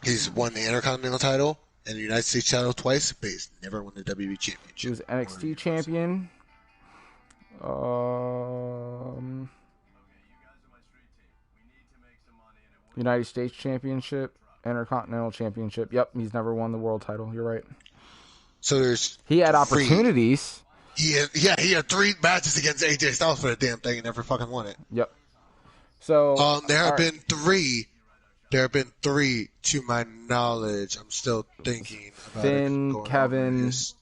He's won the Intercontinental title and the United States title twice, but he's never won the WWE He Championship. was NXT champion. United States Championship, Intercontinental Championship. Yep, he's never won the world title. You're right. So there's He had 3. opportunities. He had 3 matches against AJ Styles for the damn thing and never fucking won it. Yep. So There have all right. been 3 There have been 3 to my knowledge. I'm still thinking about Finn, it. Going Kevin. over this.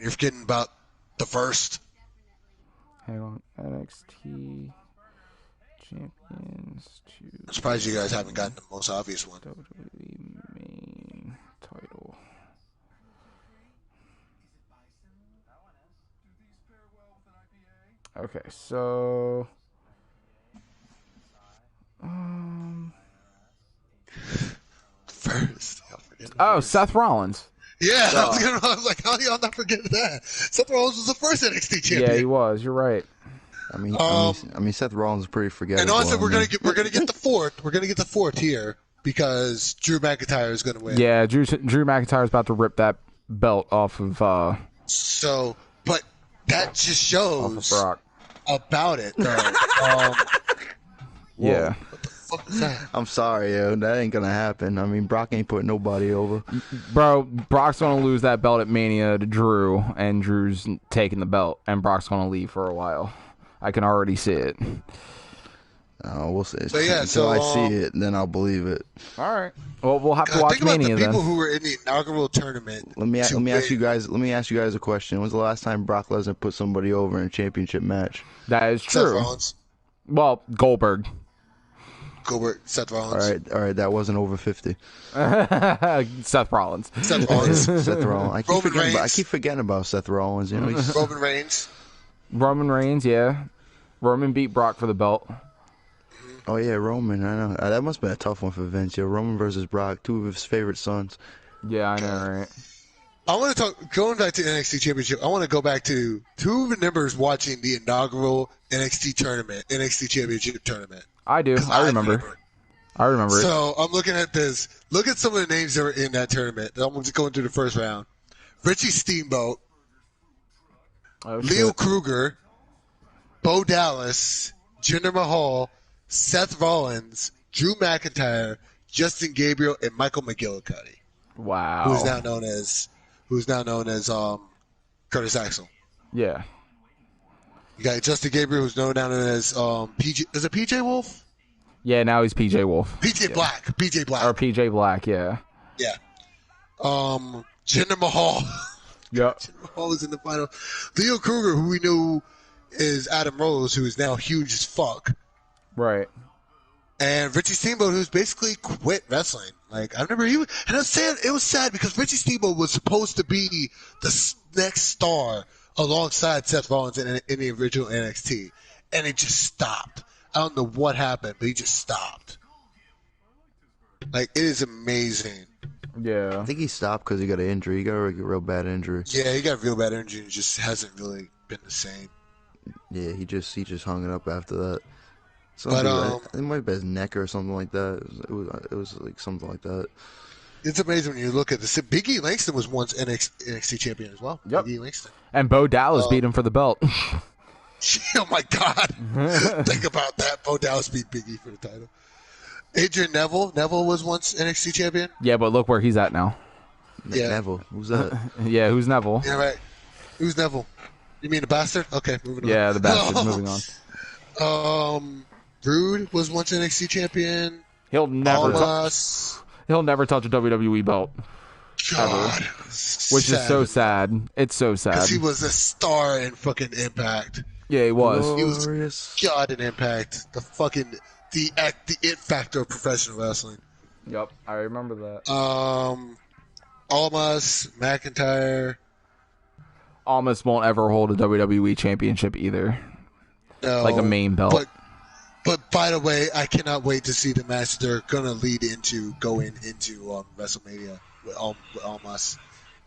You're forgetting about the first. Hang on. NXT Champions I'm surprised you guys haven't gotten the most obvious one. WWE main title. Okay, so First. I'm forgetting the oh, first. Seth Rollins. Yeah, I was like, how do y'all not forget that? Seth Rollins was the first NXT champion. Yeah, he was. You're right. I mean, Seth Rollins is pretty forgettable. And honestly, we're I mean, gonna get the fourth. We're gonna get the fourth here because Drew McIntyre is gonna win. Yeah, Drew McIntyre is about to rip that belt off of So, but that just off of shows Brock. about it, though. Yeah. What the fuck is that? I'm sorry, yo. That ain't gonna happen. I mean, Brock ain't putting nobody over. Bro, Brock's going to lose that belt at Mania to Drew, and Drew's taking the belt, and Brock's going to leave for a while. I can already see it. We'll see. But yeah, Until so, I see it, then I'll believe it. All right. Well, we'll have to watch Think about Mania the people then. who were in the inaugural tournament. Let me to ask you win. guys. Let me ask you guys a question. When's the last time Brock Lesnar put somebody over in a championship match? That is Seth true. Rollins, Well, Goldberg. Goldberg, Seth Rollins. All right. That wasn't over 50. Seth Rollins. Seth Rollins. Seth Rollins. I keep forgetting about Seth Rollins. You know, he's, Roman Reigns. Roman Reigns, yeah. Roman beat Brock for the belt. oh yeah, Roman. I know that must have been a tough one for Vince. Yeah, Roman versus Brock, 2 of his favorite sons. Yeah, I know, right? I want to talk, going back to NXT Championship, I want to go back to who remembers watching the inaugural NXT Championship tournament. I do. 'Cause I remember it. So I'm looking at this. Look at some of the names that were in that tournament. I'm just going through the first round. Richie Steamboat, Oh, Leo shit. Kruger, Bo Dallas, Jinder Mahal, Seth Rollins, Drew McIntyre, Justin Gabriel, and Michael McGillicuddy, Wow. who's now known as Curtis Axel. Yeah. You got Justin Gabriel, who's known as PJ. Is it PJ Wolf? Yeah, now he's PJ Wolf. PJ Black. PJ Black. Or PJ Black, yeah. Yeah. Jinder Mahal. Yep. Jinder Mahal is in the final. Leo Kruger, who we knew is Adam Rose, who is now huge as fuck. Right. And Richie Steamboat, who's basically quit wrestling. Like, I remember and it was sad because Richie Steamboat was supposed to be the next star alongside Seth Rollins in the original NXT. And it just stopped. I don't know what happened, but he just stopped. Like, it is amazing. Yeah. I think he stopped because he got an injury. He got a real bad injury. Yeah, he got a real bad injury and just hasn't really been the same. Yeah, he just hung it up after that. But, It might have been his neck or something like that. It was like something like that. It's amazing when you look at this. Big E Langston was once NXT champion as well. Yep. Big E Langston. And Bo Dallas beat him for the belt. Oh my God! Think about that. Bo Dallas beat Big E for the title. Adrian Neville. Neville was once NXT champion. Yeah, but look where he's at now. Yeah. Neville, who's that? Yeah, who's Neville? Yeah, right. Who's Neville? You mean the bastard? Okay, moving on. Yeah, the bastard. Moving on. Rude was once NXT champion. He'll never Almas. he'll never touch a WWE belt, God, which is so sad. It's so sad. Because he was a star in fucking Impact. Yeah, he was. He was Glorious. God in Impact. The it factor of professional wrestling. Yep, I remember that. Almas, McIntyre. Almost won't ever hold a WWE championship either, No, like a main belt. But by the way, I cannot wait to see the match they're gonna going into WrestleMania with Almas.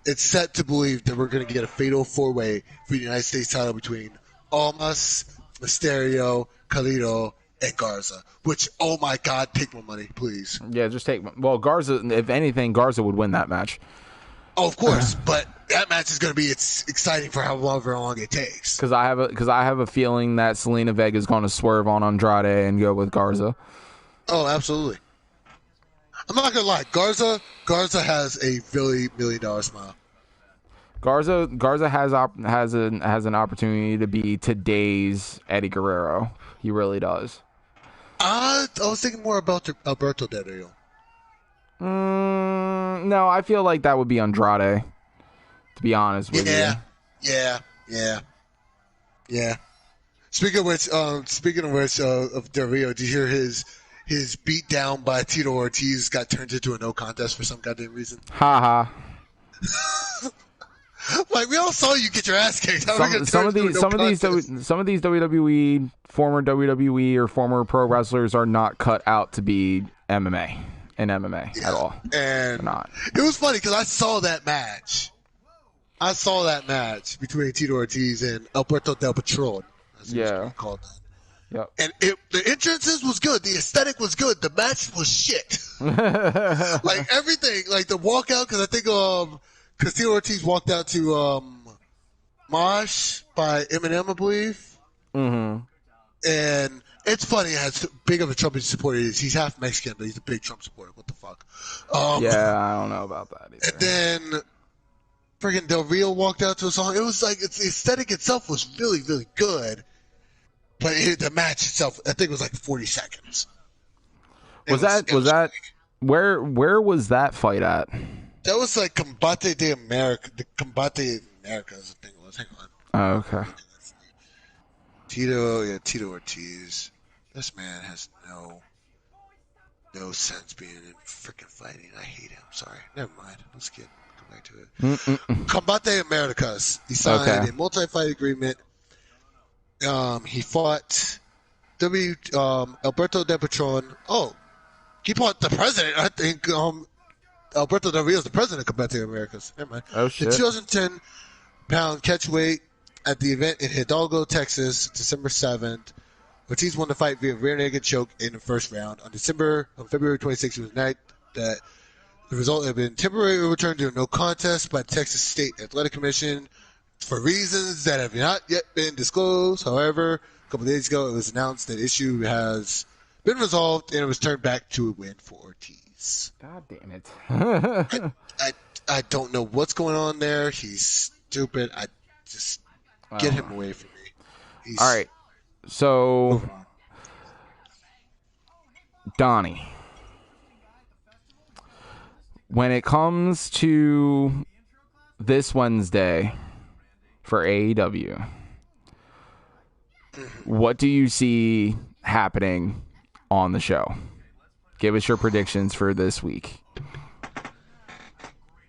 It's set to believe that we're gonna get a fatal 4-way for the United States title between Almas, Mysterio, Carlito, and Garza. Which, oh my God, take my money, please. Yeah, just take. Well, Garza. If anything, Garza would win that match. Oh, of course, but that match is gonna be exciting for however long it takes. Because I have a feeling that Selena Vega is going to swerve on Andrade and go with Garza. Oh, absolutely. I'm not gonna lie, Garza has a really $1 million smile. Garza has an opportunity to be today's Eddie Guerrero. He really does. I was thinking more about Alberto Del Rio. No, I feel like that would be Andrade. To be honest with you. Yeah. Speaking of which, of Del Rio, did you hear his beat down by Tito Ortiz got turned into a no contest for some goddamn reason? Haha. Like, we all saw you get your ass kicked. Some of these WWE, former WWE or former pro wrestlers are not cut out to be MMA at all. And They're not. It was funny because I saw that match. Between Tito Ortiz and Alberto Del Patron. As he was called that. Yep. And the entrances was good. The aesthetic was good. The match was shit. Like everything. Like the walkout, because I think because Tito Ortiz walked out to Mosh by Eminem, I believe. Mm-hmm. And it's funny how big of a Trump supporter he is. He's half Mexican, but he's a big Trump supporter. What the fuck? Yeah, I don't know about that either. And then friggin' Del Rio walked out to a song. It was like the aesthetic itself was really, really good. But the match itself, I think it was like 40 seconds. Was that where was that fight at? That was like Combate de America. The Combate Americas, I think it was. Hang on. Oh, okay. Tito Ortiz. This man has no sense being in freaking fighting. I hate him. Sorry. Never mind. Let's come back to it. Combate Americas. He signed a multi-fight agreement. He fought Alberto Del Patron. Oh, he fought the president. I think Alberto Del Rio is the president of Combate Americas. Never mind. Oh shit. The 210-pound catchweight at the event in Hidalgo, Texas, December 7th. Ortiz won the fight via rear naked choke in the first round. On February 26th, it was night that the result had been temporarily overturned due to no contest by the Texas State Athletic Commission for reasons that have not yet been disclosed. However, a couple of days ago, it was announced that the issue has been resolved and it was turned back to a win for Ortiz. God damn it. I don't know what's going on there. He's stupid. I just get him away from me. All right. So, Donnie, when it comes to this Wednesday for AEW, what do you see happening on the show? Give us your predictions for this week.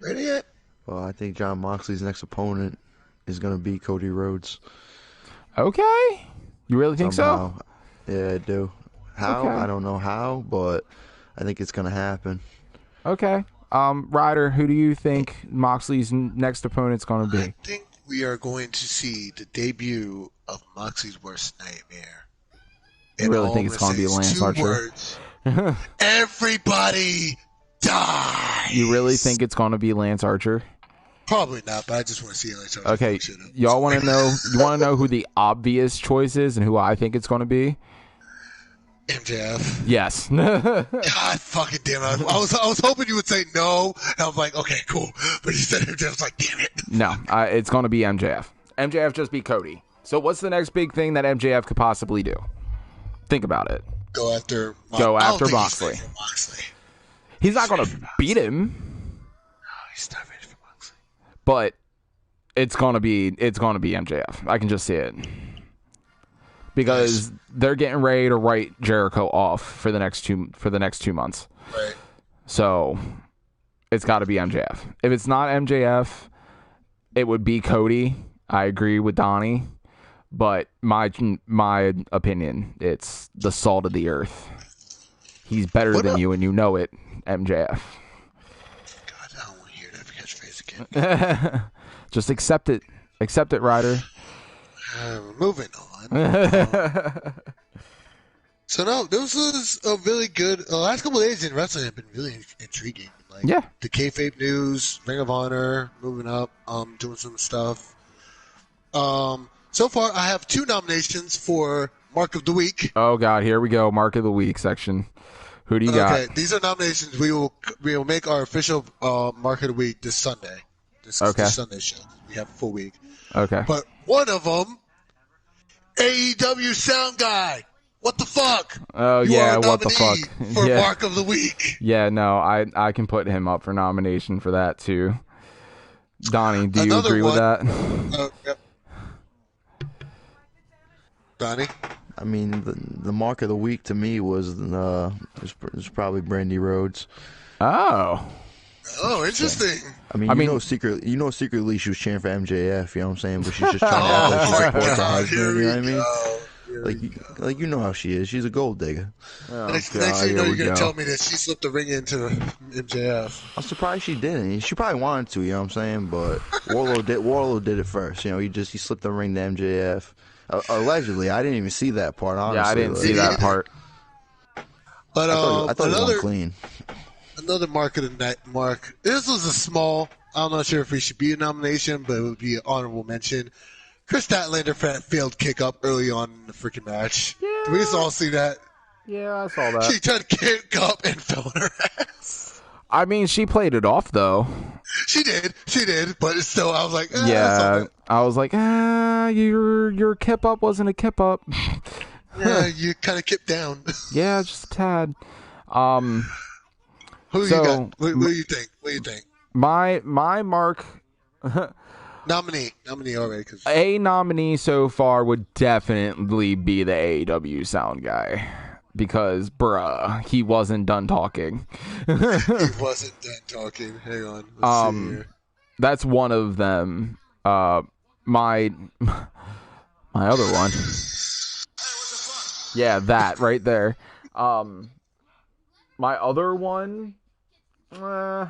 Ready yet? Well, I think Jon Moxley's next opponent is going to be Cody Rhodes. Okay. You really think Somehow. so? Yeah, I do. How? Okay. I don't know how, but I think it's going to happen. Okay. Ryder, who do you think Moxley's next opponent's going to be? I think we are going to see the debut of Moxley's worst nightmare. You really think it's going to be Lance Archer? Words. Everybody dies. You really think it's going to be Lance Archer? Probably not, but I just want to see Lance Archer. Okay, y'all want to know? You want to know who the obvious choice is and who I think it's going to be? MJF. Yes. God fucking damn it! I was hoping you would say no. And I was like, okay, cool. But you said MJF. I was like, damn it. No, it's going to be MJF. MJF just beat Cody. So what's the next big thing that MJF could possibly do? Think about it. Go after Moxley. He's not going to beat him. No, he's not ready for Moxley. But it's going to be MJF. I can just see it. Because they're getting ready to write Jericho off for the next 2 months. Right. So it's got to be MJF. If it's not MJF, it would be Cody. I agree with Donnie, but my opinion, it's the salt of the earth. He's better than you, and you know it, MJF. God, I don't want to hear that catchphrase again. Just accept it. Accept it, Ryder. Moving on. So no, this was a really good. The last couple of days in wrestling have been really intriguing. Like, yeah, the kayfabe news, Ring of Honor moving up, doing some stuff. So far I have 2 nominations for Mark of the Week. Oh God, here we go, Mark of the Week section. Who do you got? Okay, these are nominations. We will make our official Mark of the Week this Sunday. This Sunday show. We have a full week. Okay, but one of them, AEW Sound Guy. What the fuck? Oh You yeah, are a what the nominee fuck? For Yeah. Mark of the Week. Yeah, no, I can put him up for nomination for that too. Donnie, do you Another agree with one. that? Yep. Donnie? I mean, the mark of the week to me was probably Brandy Rhodes. Oh. Oh, interesting. I mean, secretly she was cheering for MJF. You know what I'm saying? But she's just trying to Oh act like she my supports her God! husband. Here You we know what I mean? go. Here we go. Like you know how she is. She's a gold digger. Oh, Next God, thing you know, here you're we gonna go. tell me that she slipped the ring into MJF. I'm surprised she didn't. She probably wanted to. You know what I'm saying? But Warlow did it first. You know, he slipped the ring to MJF. Allegedly, I didn't even see that part. Honestly, Yeah, I didn't see that part. But I thought it went clean. Another mark of the night. Mark. This was a small. I'm not sure if he should be a nomination, but it would be an honorable mention. Chris Statlander for that failed kick up early on in the freaking match. Yeah. Did we just all see that? Yeah, I saw that. She tried to kick up and fell on her ass. I mean, she played it off though. She did, but still, I was like, I saw Yeah, that. I was like, your kip up wasn't a kip up. Yeah, you kind of kipped down. Yeah, just a tad. Who So, you got? What do you think? What do you think? My mark, Nominee already. Cause a nominee so far would definitely be the AEW sound guy. Because, bruh, he wasn't done talking. he wasn't done talking. Hang on. Let's see here. That's one of them. My other one. Yeah, that right there. My other one. I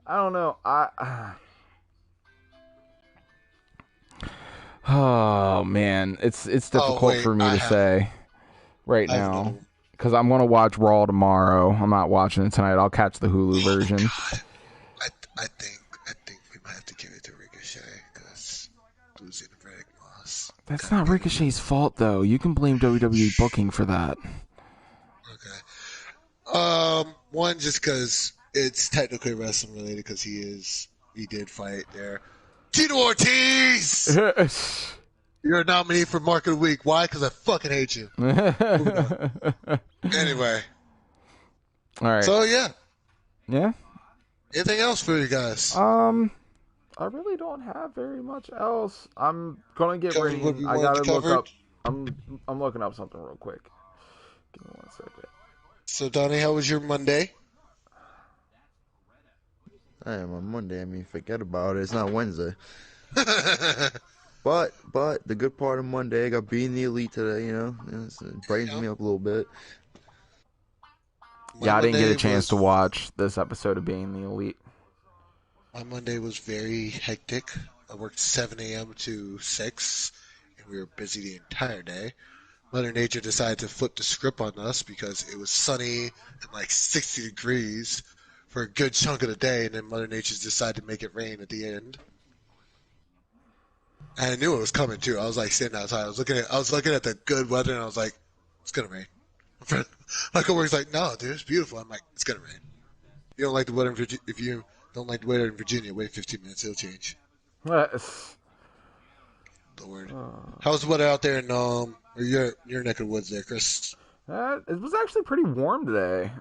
don't know. Oh man, it's difficult wait, for me to say right now because I'm gonna watch Raw tomorrow. I'm not watching it tonight. I'll catch the Hulu version. I think we might have to give it to Ricochet because losing Riddick Moss. That's not Ricochet's fault though. You can blame WWE booking for that. Okay. One just because it's technically wrestling related because he did fight there. Tito Ortiz. You're a nominee for Mark of the Week. Why? Because I fucking hate you. Anyway. All right. So yeah. Yeah. Anything else for you guys? I really don't have very much else. I'm gonna get Covered ready. what you I wanted gotta to look cover? up. I'm looking up something real quick. Give me 1 second. So Donnie, how was your Monday? I am on Monday. I mean, forget about it. It's not Wednesday. But the good part of Monday, I got beating the Elite today. You know, it brightens me up a little bit. Yeah, I didn't get Monday a chance was- to watch this episode of Being the Elite. My Monday was very hectic. I worked 7 a.m. to 6, and we were busy the entire day. Mother Nature decided to flip the script on us because it was sunny and like 60 degrees for a good chunk of the day, and then Mother Nature decided to make it rain at the end. And I knew it was coming too. I was like sitting outside. I was looking at the good weather, and I was like, "It's gonna rain." My coworker's like, "No, dude, it's beautiful." I'm like, "It's gonna rain." You don't like the weather in Virginia? If you don't like the weather in Virginia, wait 15 minutes, it'll change. Lord, how's the weather out there in or your neck of the woods there, Chris? It was actually pretty warm today.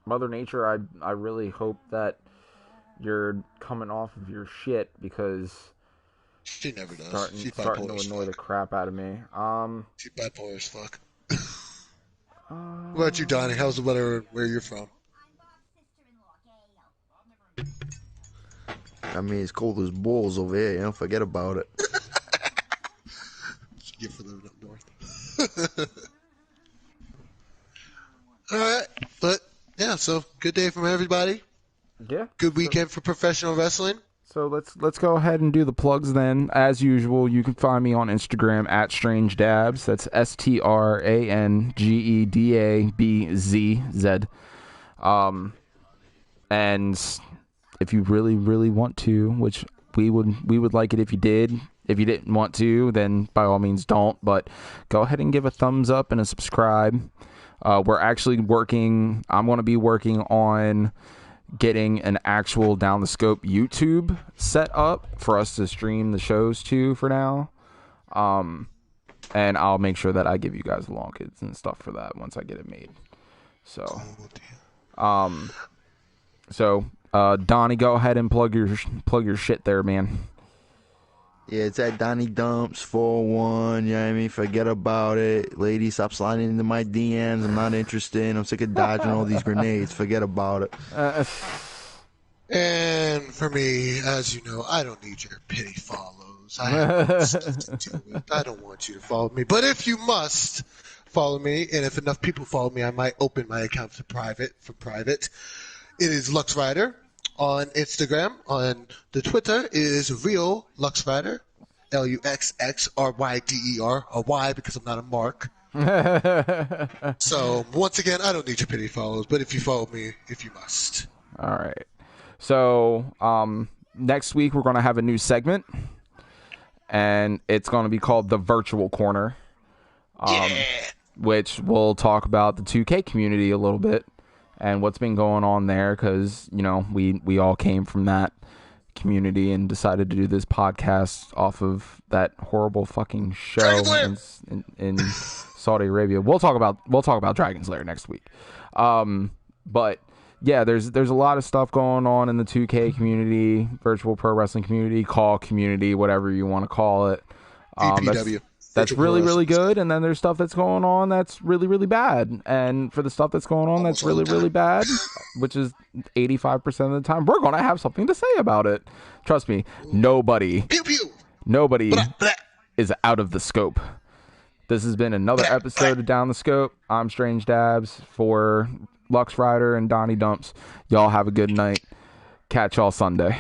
Mother Nature, I really hope that you're coming off of your shit because She never does. starting She's to bipolar as annoy the fuck. crap out of me. She's bipolar as fuck. What about you, Donnie? How's the weather where you're from? I mean, it's cold as balls over here. You know, forget about it. You for living up north. All right, but yeah, so good day from everybody. Yeah. Good weekend for professional wrestling. So let's go ahead and do the plugs then. As usual, you can find me on Instagram at Strange Dabs. That's STRANGEDABZZ. And if you really, really want to, which we would like it if you did. If you didn't want to, then by all means don't. But go ahead and give a thumbs up and a subscribe. We're actually working. I'm going to be working on getting an actual Down the Scope YouTube set up for us to stream the shows to for now. and I'll make sure that I give you guys long kids and stuff for that once I get it made. So, Donnie, go ahead and plug your shit there, man. Yeah, it's at Donnie Dumps 41. You know what I mean? Forget about it. Ladies, stop sliding into my DMs. I'm not interested. I'm sick of dodging all these grenades. Forget about it. And for me, as you know, I don't need your pity follows. I have stuff to do with. I don't want you to follow me. But if you must follow me, and if enough people follow me, I might open my account for private. It is LuxRider on Instagram. On the Twitter is Real LuxRider, LuxXRYDER, a Y because I'm not a Mark. So once again, I don't need your pity follows, but if you follow me, if you must. All right. So next week we're going to have a new segment, and it's going to be called The Virtual Corner, which will talk about the 2K community a little bit and what's been going on there, because, you know, we all came from that community and decided to do this podcast off of that horrible fucking show in Saudi Arabia. We'll talk about Dragon's Lair next week. But yeah, there's a lot of stuff going on in the 2K community, virtual pro wrestling community, call community, whatever you want to call it. That's really, really good. And then there's stuff that's going on that's really, really bad. And for the stuff that's going on that's really, really bad, which is 85% of the time, we're going to have something to say about it. Trust me, nobody is out of the scope. This has been another episode of Down the Scope. I'm Strange Dabs for LuxRider and Donnie Dumps. Y'all have a good night. Catch y'all Sunday.